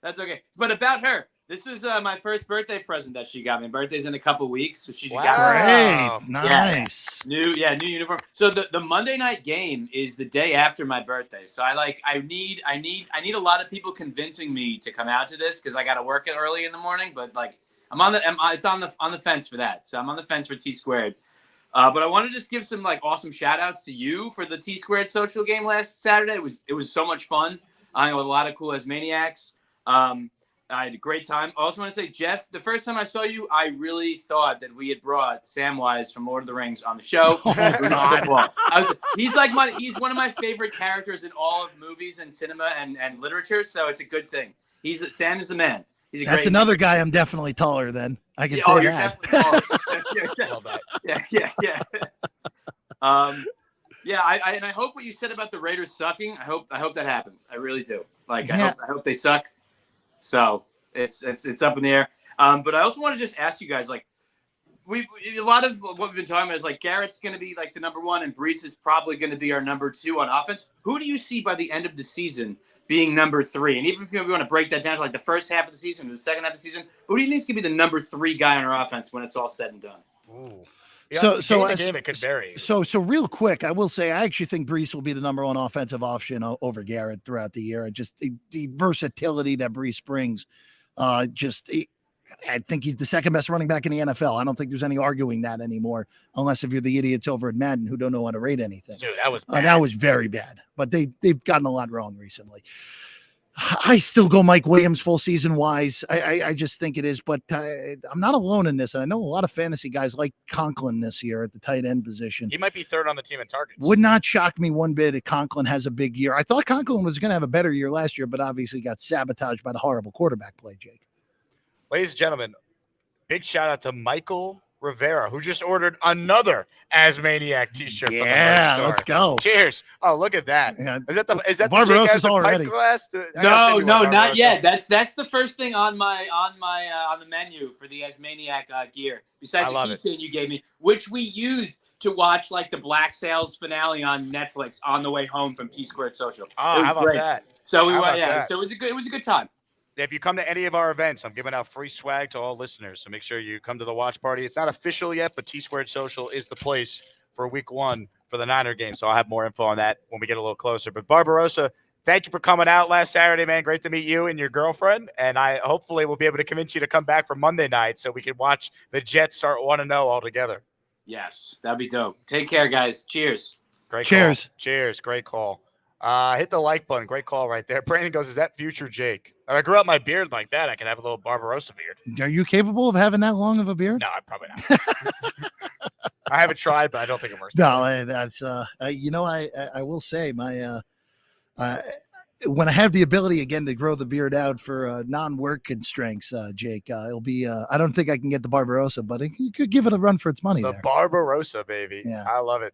That's okay. But about her, this was my first birthday present that she got me. Birthday's in a couple weeks, so she got me. Nice. New uniform. So the Monday night game is the day after my birthday. So I need a lot of people convincing me to come out to this because I got to work early in the morning. But like it's on the fence for that. So I'm on the fence for T Squared. But I want to just give some like awesome shout outs to you for the T Squared social game last Saturday. It was so much fun. I with a lot of cool Asmaniacs. I had a great time. I also want to say, Jeff, the first time I saw you, I really thought that we had brought Samwise from Lord of the Rings on the show. He's one of my favorite characters in all of movies and cinema and literature, so it's a good thing. Sam is the man. That's another guy I'm definitely taller than. I can say that. Definitely taller. Yeah. I hope what you said about the Raiders sucking. I hope that happens. I really do. I hope they suck. So it's up in the air. But I also want to just ask you guys, like, a lot of what we've been talking about is like Garrett's going to be like the number 1, and Brees is probably going to be our number 2 on offense. Who do you see by the end of the season being number 3? And even if you want to break that down to like the first half of the season or the second half of the season, who do you think is going to be the number 3 guy on our offense when it's all said and done? Ooh. Yeah, so it could vary. So real quick, I will say I actually think Brees will be the number 1 offensive option over Garrett throughout the year. Just the versatility that Brees brings, I think he's the second best running back in the NFL. I don't think there's any arguing that anymore, unless if you're the idiots over at Madden who don't know how to rate anything. Dude, that was bad. That was very bad. But they've gotten a lot wrong recently. I still go Mike Williams full season wise. I just think it is, but I'm not alone in this. And I know a lot of fantasy guys like Conklin this year at the tight end position. He might be 3rd on the team in targets. Would not shock me one bit if Conklin has a big year. I thought Conklin was going to have a better year last year, but obviously got sabotaged by the horrible quarterback play, Jake. Ladies and gentlemen, big shout out to Michael Rivera, who just ordered another Asmaniac t-shirt. Yeah, let's go. Cheers. Oh, look at that. Yeah. Is that the Barbarossa's already? No, not yet. That's the first thing on the menu for the Asmaniac gear. Besides the keychain you gave me, which we used to watch like the Black Sails finale on Netflix on the way home from T Squared Social. Oh, how about that? So so it was a good time. If you come to any of our events, I'm giving out free swag to all listeners. So make sure you come to the watch party. It's not official yet, but T-Squared Social is the place for week 1 for the Niner game. So I'll have more info on that when we get a little closer. But Barbarossa, thank you for coming out last Saturday, man. Great to meet you and your girlfriend. And I hopefully will be able to convince you to come back for Monday night so we can watch the Jets start 1-0 all together. Yes, that'd be dope. Take care, guys. Cheers. Great Cheers. Call. Cheers. Great call. Hit the like button. Great call right there. Brandon goes, is that future Jake? If I grew up my beard like that, I could have a little Barbarossa beard. Are you capable of having that long of a beard? No, I'm probably not. I haven't tried, but I don't think it works. No, that's I will say my when I have the ability again to grow the beard out for non-work constraints, Jake, it'll be I don't think I can get the Barbarossa, but you could give it a run for its money. The there. Barbarossa, baby. Yeah. I love it.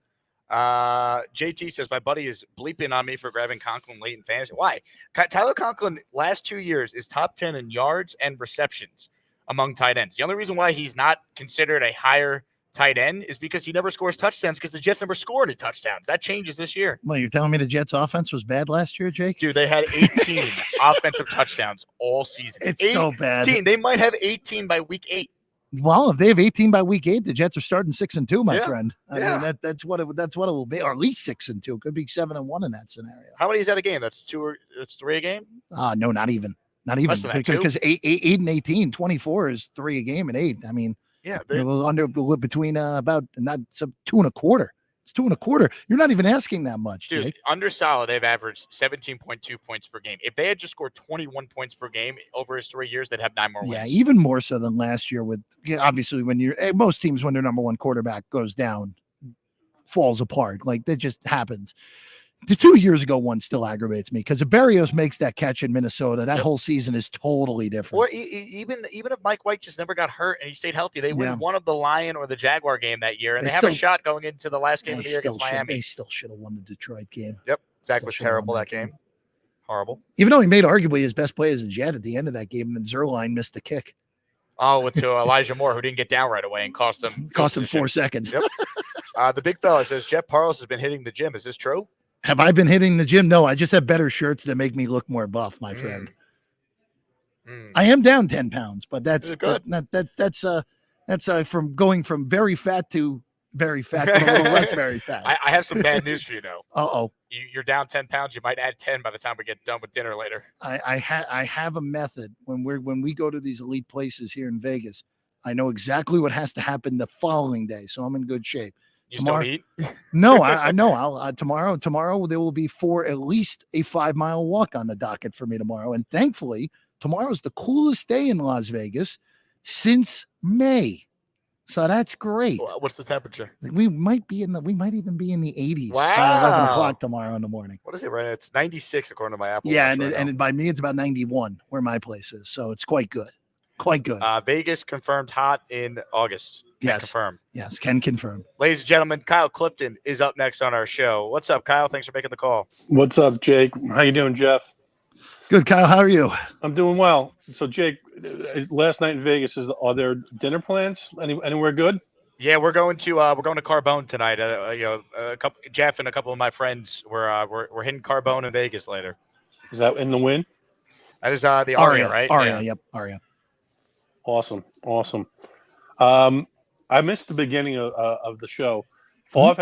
JT says, my buddy is bleeping on me for grabbing Conklin late in fantasy. Why? Tyler Conklin, last 2 years, is top 10 in yards and receptions among tight ends. The only reason why he's not considered a higher tight end is because he never scores touchdowns because the Jets never score any touchdowns. That changes this year. Well, you're telling me the Jets offense was bad last year, Jake? Dude, they had 18 offensive touchdowns all season. It's so bad. They might have 18 by week 8. Well, if they have 18 by week 8, the Jets are starting 6-2, my Yeah. friend. I mean, that's what it will be, or at least 6-2. Could be 7-1 in that scenario. How many is that a game? That's 3 a game? No, not even. Not even. Less than that, Because 8 and 18, 24 is 3 a game and 8. I mean, yeah, between about not some 2.25. It's 2.25. You're not even asking that much, dude. Jake. Under Saleh, they've averaged 17.2 points per game. If they had just scored 21 points per game over his 3 years, they'd have 9 more wins. Yeah, even more so than last year. With obviously, when most teams, when their number one quarterback goes down, falls apart. Like that just happens. The 2 years ago one still aggravates me because if Berrios makes that catch in Minnesota, that whole season is totally different. Or even if Mike White just never got hurt and he stayed healthy, they win one of the Lion or the Jaguar game that year, and they have a shot going into the last game of the year against Miami. They still should have won the Detroit game. Yep, Zach was terrible that game. Horrible. Even though he made arguably his best play as a Jet at the end of that game, and Zerline missed the kick. Oh, with Elijah Moore, who didn't get down right away and cost him 4 seconds. Yep. The big fella says Jeff Parles has been hitting the gym. Is this true? Have I been hitting the gym? No, I just have better shirts that make me look more buff, my friend. I am down 10 pounds, but that's good. That's from going from very fat to very fat to a little less very fat. I have some bad news for you, though. Uh-oh. You're down 10 pounds. You might add 10 by the time we get done with dinner later. I have a method when we go to these elite places here in Vegas. I know exactly what has to happen the following day, so I'm in good shape. You tomorrow, just don't eat? No, I know. I'll tomorrow there will be at least a 5-mile walk on the docket for me tomorrow. And thankfully, tomorrow is the coolest day in Las Vegas since May. So that's great. What's the temperature? We might even be in the 80s wow. by 11 o'clock tomorrow in the morning. What is it right now? It's 96 according to my Apple. Yeah, and by me it's about 91 where my place is. So it's quite good. Quite good. Vegas confirmed hot in August. Yes. Confirmed. Yes, can confirm. Ladies and gentlemen, Kyle Clifton is up next on our show. What's up, Kyle? Thanks for making the call. What's up, Jake? How you doing, Jeff? Good, Kyle. How are you? I'm doing well. So, Jake, last night in Vegas, are there dinner plans? Anywhere good? Yeah, we're going to Carbone tonight. Jeff and a couple of my friends we're hitting Carbone in Vegas later. Is that in the Wynn? That is the Aria, right? Aria, yeah. Yep, Aria. Awesome. I missed the beginning of the show. Favre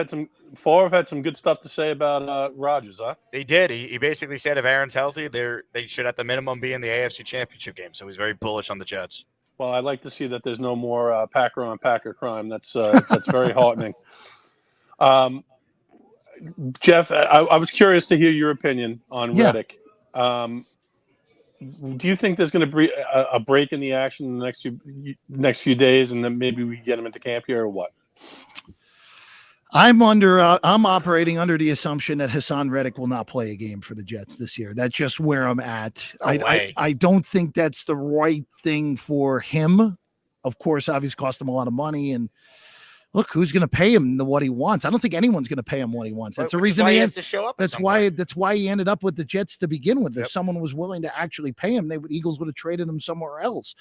had some good stuff to say about Rodgers, huh? He did. He basically said if Aaron's healthy, they should at the minimum be in the AFC Championship game. So he's very bullish on the Jets. Well, I'd like to see that there's no more Packer on Packer crime. That's very heartening. Jeff, I was curious to hear your opinion on Reddick. Do you think there's going to be a break in the action in the next few days, and then maybe we get him into camp here, or what? I'm operating under the assumption that Hassan Reddick will not play a game for the Jets this year. That's just where I'm at. I don't think that's the right thing for him. Of course, obviously cost him a lot of money, and look, who's going to pay him what he wants? I don't think anyone's going to pay him what he wants. That's the reason he has to show up. That's why he ended up with the Jets to begin with. If someone was willing to actually pay him, the Eagles would have traded him somewhere else.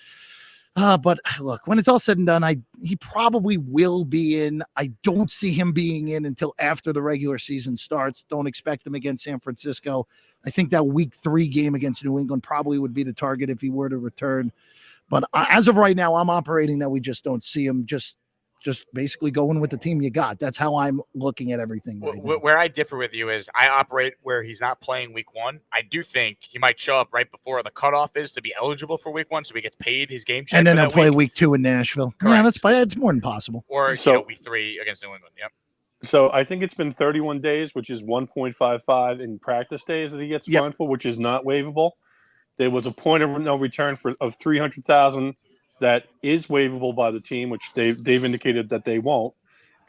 But look, when it's all said and done, he probably will be in. I don't see him being in until after the regular season starts. Don't expect him against San Francisco. I think that week 3 game against New England probably would be the target if he were to return. But as of right now, I'm operating that we just don't see him just basically going with the team you got. That's how I'm looking at everything right now. Where I differ with you is I operate where he's not playing week 1. I do think he might show up right before the cutoff is to be eligible for week 1, so he gets paid his game check. And then he'll play week 2 in Nashville. Correct. Yeah, it's more than possible. Or week 3 against New England. Yep. So I think it's been 31 days, which is 1.55 in practice days that he gets fined for, which is not waivable. There was a point of no return of $300,000 that is waivable by the team, which they've indicated that they won't.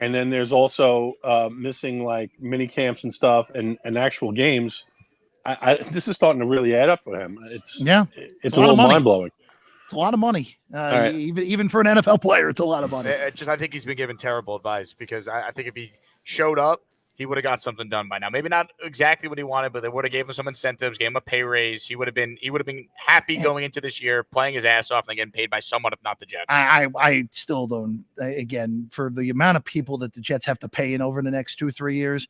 And then there's also missing like mini camps and stuff and actual games. This is starting to really add up for him. It's a little mind blowing. It's a lot of money. Right. Even for an NFL player, it's a lot of money. I think he's been given terrible advice because I think if he showed up, he would have got something done by now. Maybe not exactly what he wanted, but they would have gave him some incentives, gave him a pay raise. He would have been happy going into this year, playing his ass off and getting paid by someone, if not the Jets. I still don't. Again, for the amount of people that the Jets have to pay in over the next 2-3 years,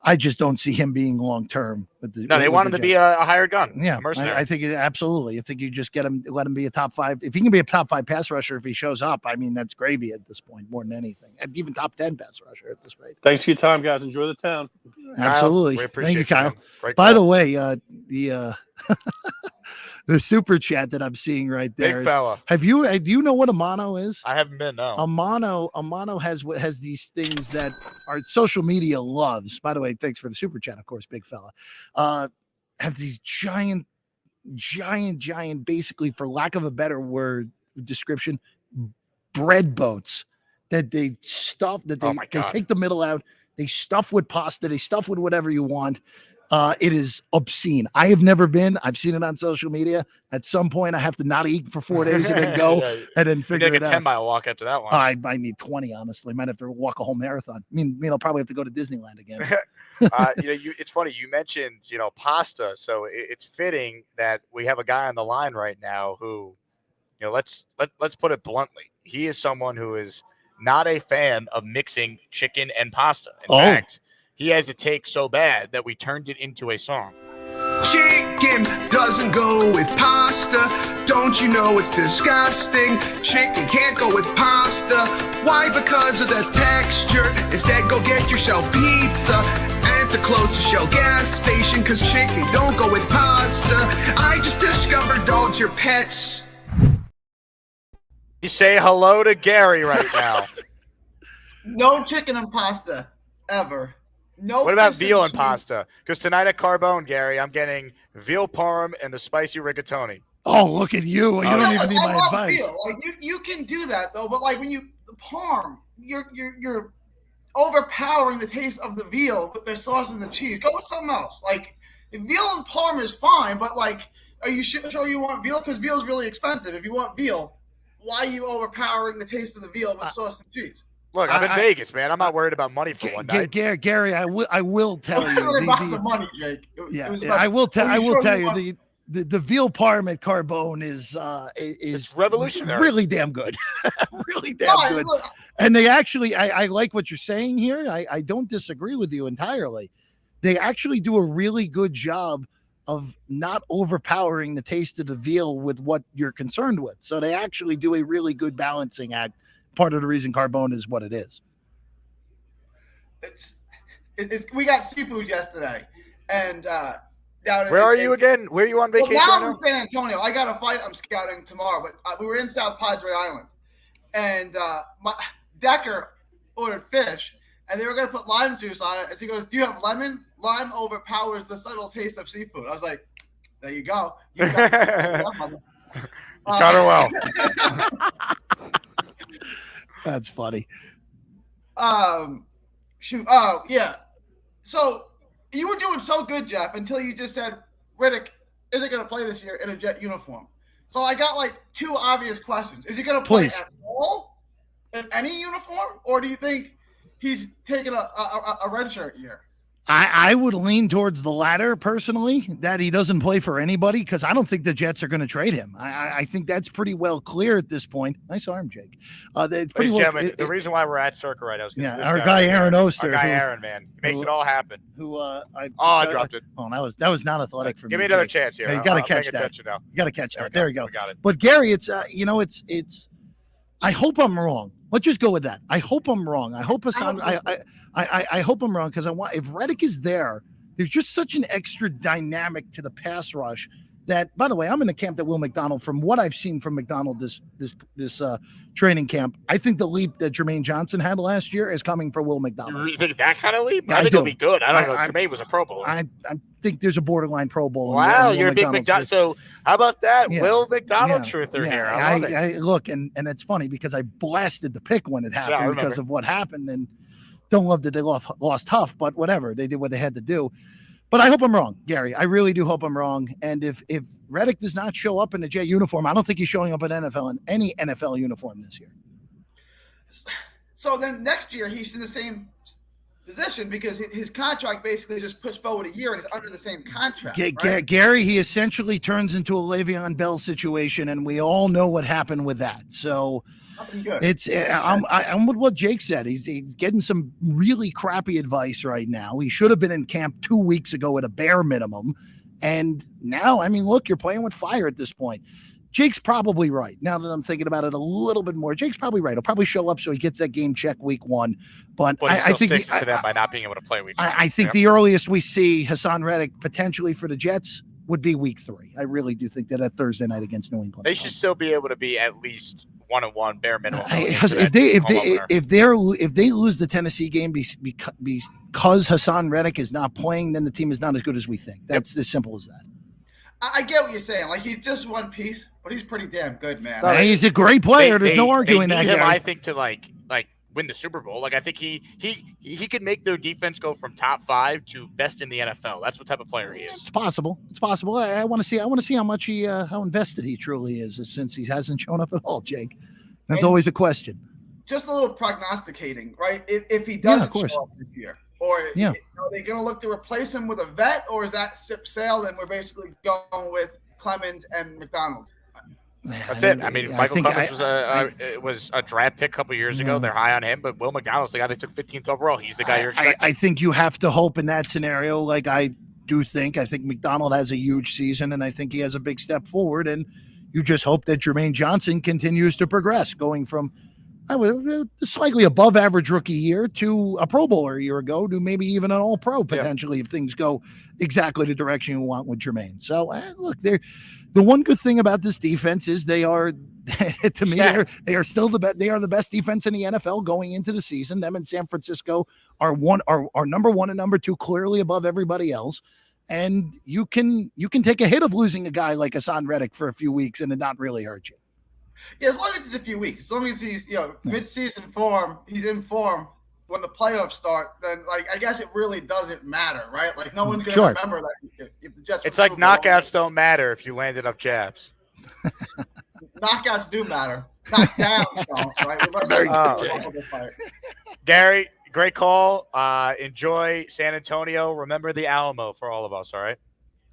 I just don't see him being long term. They want him to be a hired gun. Yeah, a mercenary. I think absolutely. I think you just let him be a top 5. If he can be a top 5 pass rusher, if he shows up, I mean that's gravy at this point more than anything. And even top 10 pass rusher at this rate. Thanks for your time, guys. Enjoy the town. Absolutely. We appreciate Thank you, Kyle. Great By call. the way, the super chat that I'm seeing right there. Big fella. Do you know what a mono is? I haven't been, no. A mono has these things that our social media loves. By the way, thanks for the super chat, of course, big fella. Have these giant, basically, for lack of a better word description, bread boats that they stuff, they take the middle out, they stuff with pasta, they stuff with whatever you want. It is obscene. I have never been. I've seen it on social media. At some point, I have to not eat for 4 days and then go and then figure it out. A 10-mile walk after that one. I need 20, honestly. Might have to walk a whole marathon. I mean, I'll probably have to go to Disneyland again. It's funny. You mentioned, pasta. So it's fitting that we have a guy on the line right now who, let's put it bluntly. He is someone who is not a fan of mixing chicken and pasta. In fact, he has a take so bad that we turned it into a song. Chicken doesn't go with pasta. Don't you know it's disgusting? Chicken can't go with pasta. Why? Because of the texture. Instead, go get yourself pizza at the closest Shell gas station, because chicken don't go with pasta. I just discovered dogs are pets. You say hello to Gary right now. No chicken and pasta, ever. No. What about veal and pasta? Because tonight at Carbone, Gary, I'm getting veal parm and the spicy rigatoni. Oh, look at you! You don't even need my advice. Veal. Like you can do that though, but like when the parm, you're overpowering the taste of the veal with the sauce and the cheese. Go with something else. Like veal and parm is fine, but like, are you sure you want veal? Because veal is really expensive. If you want veal, why are you overpowering the taste of the veal with sauce and cheese? Look, I'm in Vegas, man. I'm not worried about money for one night. Gary, I will tell you. The money, Jake. I will tell you the veal parm at Carbone is it's revolutionary. Really damn good. Really damn good. And they actually, I like what you're saying here. I don't disagree with you entirely. They actually do a really good job of not overpowering the taste of the veal with what you're concerned with. So they actually do a really good balancing act. Part of the reason Carbone is what it is. We got seafood yesterday, and down. Where are you again? Where are you on vacation? Well, now I'm in San Antonio. I got a fight I'm scouting tomorrow, but we were in South Padre Island, and my Decker ordered fish, and they were going to put lime juice on it. And he goes, "Do you have lemon? Lime overpowers the subtle taste of seafood." I was like, "There you go." You got Got her well. That's funny. Shoot. Oh, yeah. So you were doing so good, Jeff, until you just said Reddick isn't going to play this year in a Jet uniform. So I got like two obvious questions. Is he going to play at all in any uniform, or do you think he's taking a red shirt year? I would lean towards the latter personally, that he doesn't play for anybody, because I don't think the Jets are going to trade him. I think that's pretty well clear at this point. Nice arm, Jake. It's pretty well. The reason why we're at Circa right now is our guy Aaron Oster. Our guy Aaron, man. He makes it all happen. I dropped it. Oh, that was not athletic for me. Give me another Jake. chance here. You got to catch that. You got to catch that. There you go. But Gary, it's it's. I hope I'm wrong. Let's just go with that. I hope I'm wrong. I hope Hassan. I hope I'm wrong, because if Reddick is there, there's just such an extra dynamic to the pass rush that, by the way, I'm in the camp that Will McDonald, from what I've seen from McDonald this training camp, I think the leap that Jermaine Johnson had last year is coming for Will McDonald. You think that kind of leap? Yeah, I think do. it'll be good. I don't know. Jermaine was a Pro Bowler. I think there's a borderline Pro Bowler. Wow, you're a big McDonald. So how about that? Yeah. Will McDonald Yeah. truther Yeah. here. I love it. Look, and it's funny because I blasted the pick when it happened remember. because of what happened, and don't love that they lost tough, but whatever. They did what they had to do. But I hope I'm wrong, Gary. I really do hope I'm wrong. And if Reddick does not show up in a Jet uniform, I don't think he's showing up in any NFL uniform this year. So then next year he's in the same position because his contract basically just pushed forward a year and it's under the same contract. Right? Gary, he essentially turns into a Le'Veon Bell situation, and we all know what happened with that. So it's I'm with what Jake said. He's getting some really crappy advice right now. He should have been in camp 2 weeks ago at a bare minimum. And now, I mean, look, you're playing with fire at this point. Jake's probably right. Now that I'm thinking about it a little bit more, Jake's probably right. He'll probably show up so he gets that game check week 1. But I think sticks to them by not being able to play week 1. I think the earliest we see Hassan Reddick potentially for the Jets would be week 3. I really do think that Thursday night against New England. They should still be able to be at least 1-1 bare minimum. If they lose the Tennessee game because Hassan Reddick is not playing, then the team is not as good as we think. That's as simple as that. I get what you're saying. Like, he's just one piece, but he's pretty damn good, man. He's a great player. There's no arguing they that. need him, Gary. I think, to like win the Super Bowl. Like, I think he could make their defense go from top 5 to best in the NFL. That's what type of player he is. It's possible. It's possible. I want to see how much how invested he truly is, since he hasn't shown up at all, Jake. That's always a question. Just a little prognosticating, right? If he doesn't show up this year, or are they going to look to replace him with a vet, or is that ship sailed and we're basically going with Clemens and McDonald? That's it. I mean, Michael Clemens was a draft pick a couple years ago. They're high on him, but Will McDonald's the guy they took 15th overall. He's the guy you're expecting. I think you have to hope in that scenario. Like I think McDonald has a huge season, and I think he has a big step forward. And you just hope that Jermaine Johnson continues to progress, going from slightly above average rookie year to a Pro Bowler a year ago to maybe even an All Pro potentially if things go exactly the direction you want with Jermaine. So look, the one good thing about this defense is they are, to me, they are still the best. They are the best defense in the NFL going into the season. Them and San Francisco are number 1 and number 2, clearly above everybody else. And you can take a hit of losing a guy like Hassan Reddick for a few weeks and it not really hurt you. Yeah, as long as it's a few weeks, as long as he's mid-season form, he's in form when the playoffs start. Then I guess it really doesn't matter, right? Like no one's gonna remember that if the Jets. It's like knockouts don't matter if you land enough jabs. Knockouts do matter. Knockdowns don't, right? Gary, great call. Enjoy San Antonio. Remember the Alamo for all of us. All right.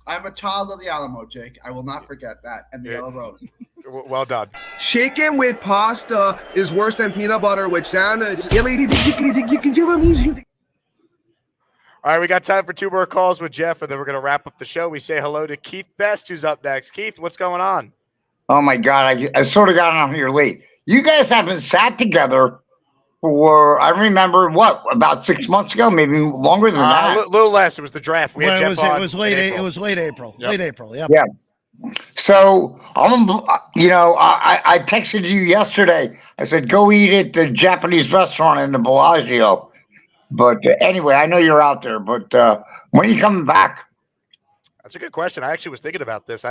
I'm a child of the Alamo, Jake. I will not forget that. And the Yellow Rose. Well done. Chicken with pasta is worse than peanut butter with sandwich. All right, we got time for 2 more calls with Jeff, and then we're going to wrap up the show. We say hello to Keith Best, who's up next. Keith, what's going on? Oh, my God. I sort of got on here late. You guys haven't sat together for, I remember, about 6 months ago, maybe longer than that. A little less. It was the draft. We had Jeff on. It was late April. Yep. Late April, yep. Yeah. So, I texted you yesterday. I said, go eat at the Japanese restaurant in the Bellagio. But anyway, I know you're out there. But when are you coming back? That's a good question. I actually was thinking about this.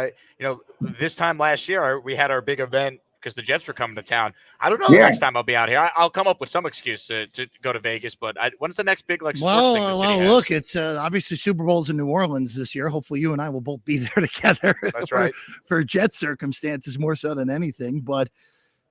This time last year, we had our big event because the Jets were coming to town. I don't know the next time I'll be out here. I'll come up with some excuse to go to Vegas, but when's the next big sports thing the city has? Look, it's obviously Super Bowl's in New Orleans this year. Hopefully you and I will both be there together. That's right. For Jet circumstances more so than anything. But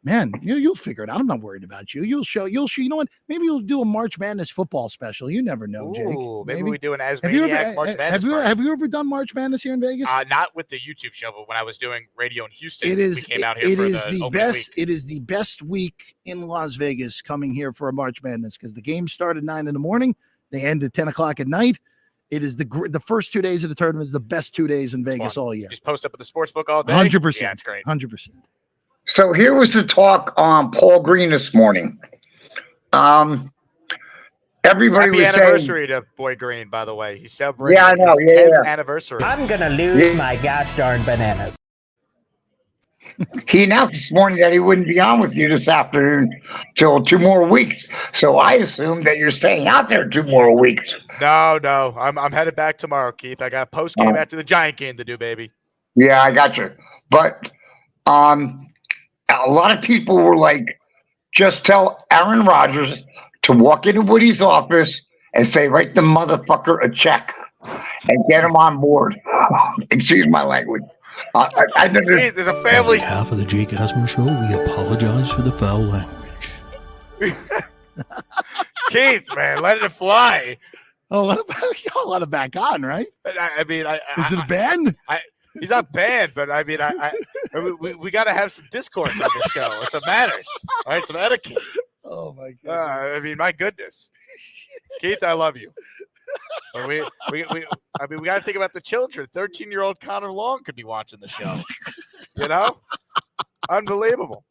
Man, you'll figure it out. I'm not worried about you. You'll show. You know what? Maybe you'll do a March Madness football special. You never know, Jake. Ooh, maybe we do an Asmaniac March Madness. Have you ever done March Madness here in Vegas? Not with the YouTube show, but when I was doing radio in Houston, It is. we came out here for the best. It is the best week in Las Vegas coming here for a March Madness because the games start at 9 a.m. They end at 10 o'clock at night. It is the first 2 days of the tournament is the best 2 days in Vegas all year. Just post up at the sports book all day. 100%. Yeah, it's great. 100%. So here was the talk on Paul Green this morning. Everybody Happy was anniversary saying, to Boy Green, by the way. He's celebrating I know, his 10th anniversary. I'm going to lose my gosh darn bananas. he announced this morning that he wouldn't be on with you this afternoon till 2 more weeks. So I assume that you're staying out there 2 more weeks. No. I'm headed back tomorrow, Keith. I got a post game after the Giant game to do, baby. Yeah, I got you. But a lot of people were like, just tell Aaron Rodgers to walk into Woody's office and say, write the motherfucker a check and get him on board. Excuse my language. There's a family. On behalf of the Jake Asman Show, we apologize for the foul language. Keith, man, let it fly. Oh, y'all let it back on, right? I mean, is it a ban? He's not banned, but I mean, we got to have some discourse on this show. Some manners, all right? Some etiquette. Oh my god! I mean, my goodness, Keith, I love you. But we got to think about the children. 13-year-old Connor Long could be watching the show. You know, unbelievable.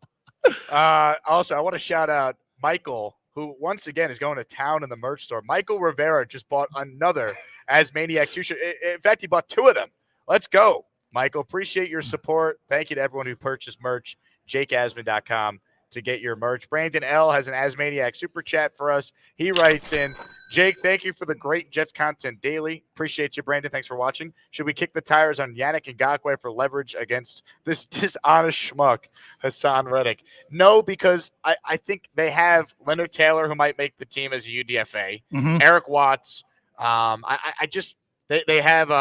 Also, I want to shout out Michael, who once again is going to town in the merch store. Michael Rivera just bought another Asmaniac 2 shirt. In fact, he bought 2 of them. Let's go, Michael. Appreciate your support. Thank you to everyone who purchased merch. JakeAsman.com to get your merch. Brandon L. has an Asmaniac super chat for us. He writes in, Jake, thank you for the great Jets content daily. Appreciate you, Brandon. Thanks for watching. Should we kick the tires on Yannick Ngakoue for leverage against this dishonest schmuck, Hassan Reddick? No, because I think they have Leonard Taylor, who might make the team as a UDFA. Mhm. Eric Watts. They have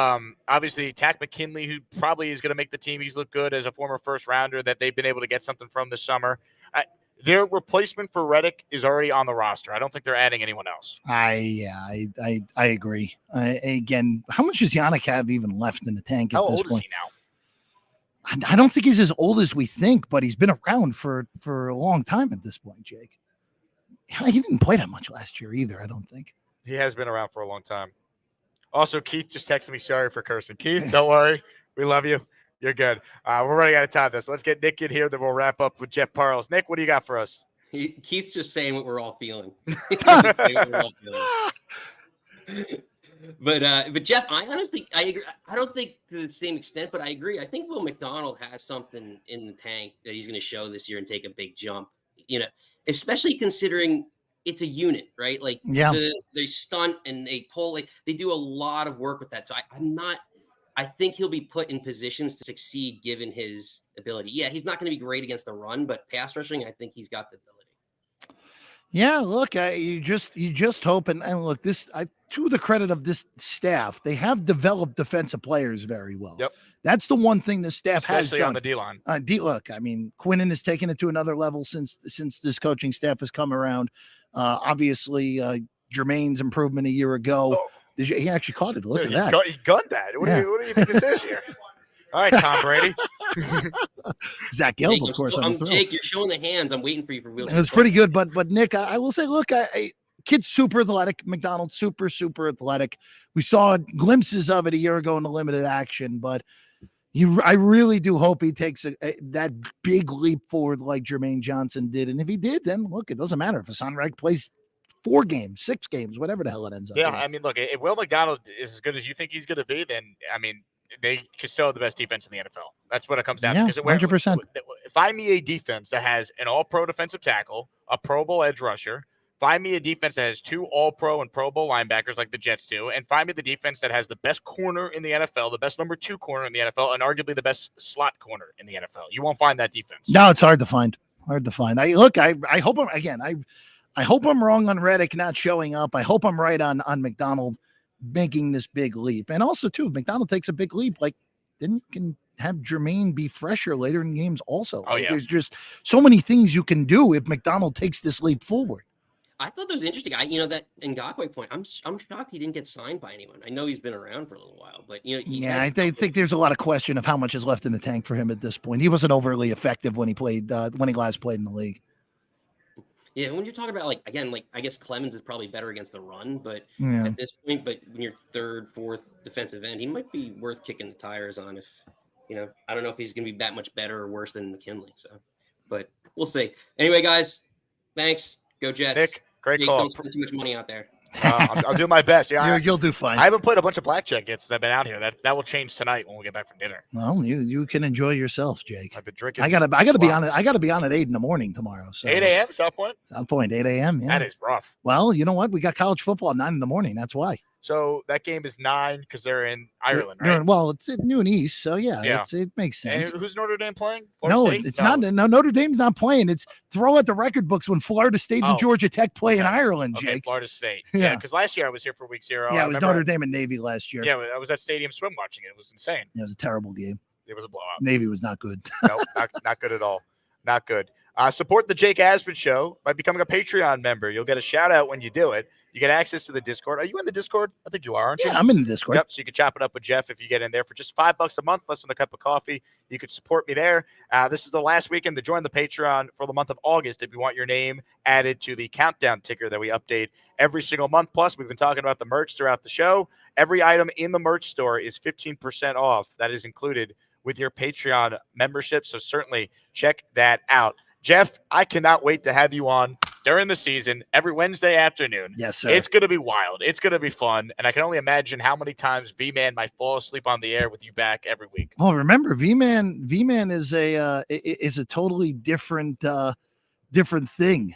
obviously Tack McKinley, who probably is going to make the team. He's looked good as a former first rounder that they've been able to get something from this summer. Their replacement for Reddick is already on the roster. I don't think they're adding anyone else. I agree. Again, how much does Yannick have even left in the tank at How this old point? is he now? I don't think he's as old as we think, but he's been around for a long time at this point, Jake. He didn't play that much last year either, I don't think. He has been around for a long time. Also, Keith just texted me, sorry for cursing. Keith, don't worry. We love you. You're good. We're running out of time. Let's get Nick in here, then we'll wrap up with Jeff Parles. Nick, what do you got for us? Keith's just saying what we're all feeling. But Jeff, I honestly agree. I don't think to the same extent, but I agree. I think Will McDonald has something in the tank that he's going to show this year and take a big jump. You know, especially considering it's a unit, right? Like they stunt and they pull, like they do a lot of work with that. So I think he'll be put in positions to succeed given his ability. Yeah, he's not going to be great against the run, but pass rushing, I think he's got the ability. Yeah, look, you just hope and look, this to the credit of this staff, they have developed defensive players very well. Yep. That's the one thing the staff has Especially done. on the D-line. Look, I mean, Quinnen has taken it to another level since this coaching staff has come around. Obviously, Jermaine's improvement a year ago. He actually caught it. Look at that. He gunned that. What do you think this is here? All right, Tom Brady. Zach Gelb, of course. Jake, you're showing the hands. I'm waiting for you for Will. It was pretty good, but Nick, I will say, look, kid's super athletic. McDonald, super athletic. We saw glimpses of it a year ago in the limited action, but I really do hope he takes that big leap forward like Jermaine Johnson did. And if he did, then look, it doesn't matter if Hassan Reddick plays 4 games, 6 games, whatever the hell it ends up. Yeah, being. I mean, look, if Will McDonald is as good as you think he's going to be, then, I mean, they could still have the best defense in the NFL. That's what it comes down to. 100%. Find me a defense that has an all-pro defensive tackle, a Pro Bowl edge rusher. Find me a defense that has 2 all-pro and Pro Bowl linebackers like the Jets do, and find me the defense that has the best corner in the NFL, the best number 2 corner in the NFL, and arguably the best slot corner in the NFL. You won't find that defense. No, it's hard to find. I hope I hope I'm wrong on Reddick not showing up. I hope I'm right on McDonald making this big leap. And also, too, if McDonald takes a big leap, like then you can have Jermaine be fresher later in games also. Oh, yeah. There's just so many things you can do if McDonald takes this leap forward. I thought that was interesting. That Ngakoue point, I'm shocked he didn't get signed by anyone. I know he's been around for a little while, but I think there's a lot of question of how much is left in the tank for him at this point. He wasn't overly effective when he played when he last played in the league. Yeah, when you're talking about I guess Clemens is probably better against the run, but Yeah. at this point, when you're third, fourth defensive end, he might be worth kicking the tires on. If I don't know if he's going to be that much better or worse than McKinley. So, but we'll see. Anyway, guys, thanks. Go Jets. Nick, great call. Don't spend too much money out there. I'll do my best. Yeah, You'll do fine. I haven't played a bunch of blackjack yet since I've been out here. That will change tonight when we get back from dinner. Well, you can enjoy yourself, Jake. I've been drinking. I gotta be on it. I gotta be on at 8 a.m. tomorrow. So 8 a.m. South Point. South Point, 8 a.m. Yeah, That is rough. Well, you know what? We got college football at 9 a.m. That's why. So that game is 9 because they're in Ireland, right? Well, it's at noon East, so yeah. It makes sense. And who's Notre Dame playing? No, State? it's not. No, Notre Dame's not playing. It's throw at the record books when Florida State and Georgia Tech play in Ireland, Okay, Jake. Florida State. Yeah. Because last year I was here for week 0. Yeah, I it was remember Notre Dame and Navy last year. Yeah, I was at Stadium Swim watching it. It was insane. It was a terrible game. It was a blowout. Navy was not good. No, not good at all. Not good. Support the Jake Asman Show by becoming a Patreon member. You'll get a shout out when you do it. You get access to the Discord. Are you in the Discord? I think you are, aren't you? Yeah, I'm in the Discord. Yep. So you can chop it up with Jeff if you get in there for just $5 a month, less than a cup of coffee. You could support me there. This is the last weekend to join the Patreon for the month of August if you want your name added to the countdown ticker that we update every single month. Plus, we've been talking about the merch throughout the show. Every item in the merch store is 15% off. That is included with your Patreon membership. So certainly check that out. Jeff, I cannot wait to have you on during the season every Wednesday afternoon. Yes, sir. It's going to be wild. It's going to be fun. And I can only imagine how many times V-Man might fall asleep on the air with you back every week. Well, remember, V-Man is a totally different thing.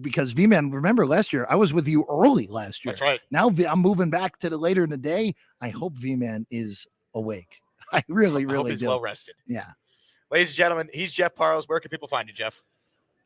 Because V-Man, remember last year, I was with you early last year. That's right. Now I'm moving back to the later in the day. I hope V-Man is awake. I really I hope he's do. well rested. Yeah. Ladies and gentlemen, he's Jeff Parles. Where can people find you, Jeff?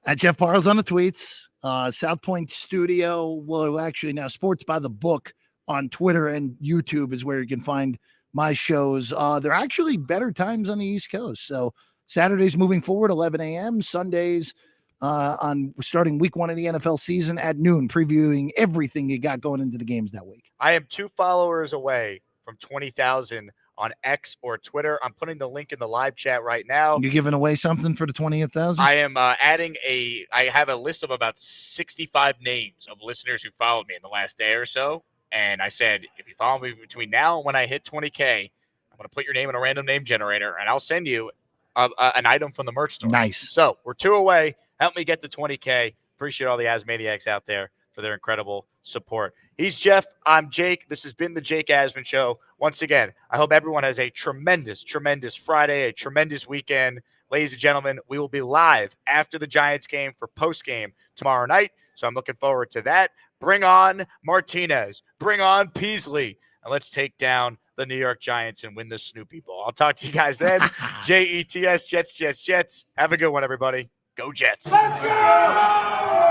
At Jeff Parles on the tweets, South Point Studio. Well, actually now Sports by the Book on Twitter and YouTube is where you can find my shows. They're actually better times on the East Coast. So Saturdays moving forward, 11 a.m. Sundays on starting week 1 of the NFL season at noon, previewing everything you got going into the games that week. I am 2 followers away from 20,000 on X or Twitter. I'm putting the link in the live chat right now. You giving away something for the 20,000? I am adding I have a list of about 65 names of listeners who followed me in the last day or so. And I said, if you follow me between now and when I hit 20K, I'm going to put your name in a random name generator and I'll send you an item from the merch store. Nice. So we're 2 away. Help me get to 20K. Appreciate all the Asmaniacs out there for their incredible support. He's Jeff. I'm Jake. This has been the Jake Asman Show. Once again, I hope everyone has a tremendous, tremendous Friday, a tremendous weekend. Ladies and gentlemen, we will be live after the Giants game for post-game tomorrow night. So I'm looking forward to that. Bring on Martinez. Bring on Peasley. And let's take down the New York Giants and win the Snoopy Bowl. I'll talk to you guys then. Jets, Jets, Jets, Jets. Have a good one, everybody. Go Jets. Let's go!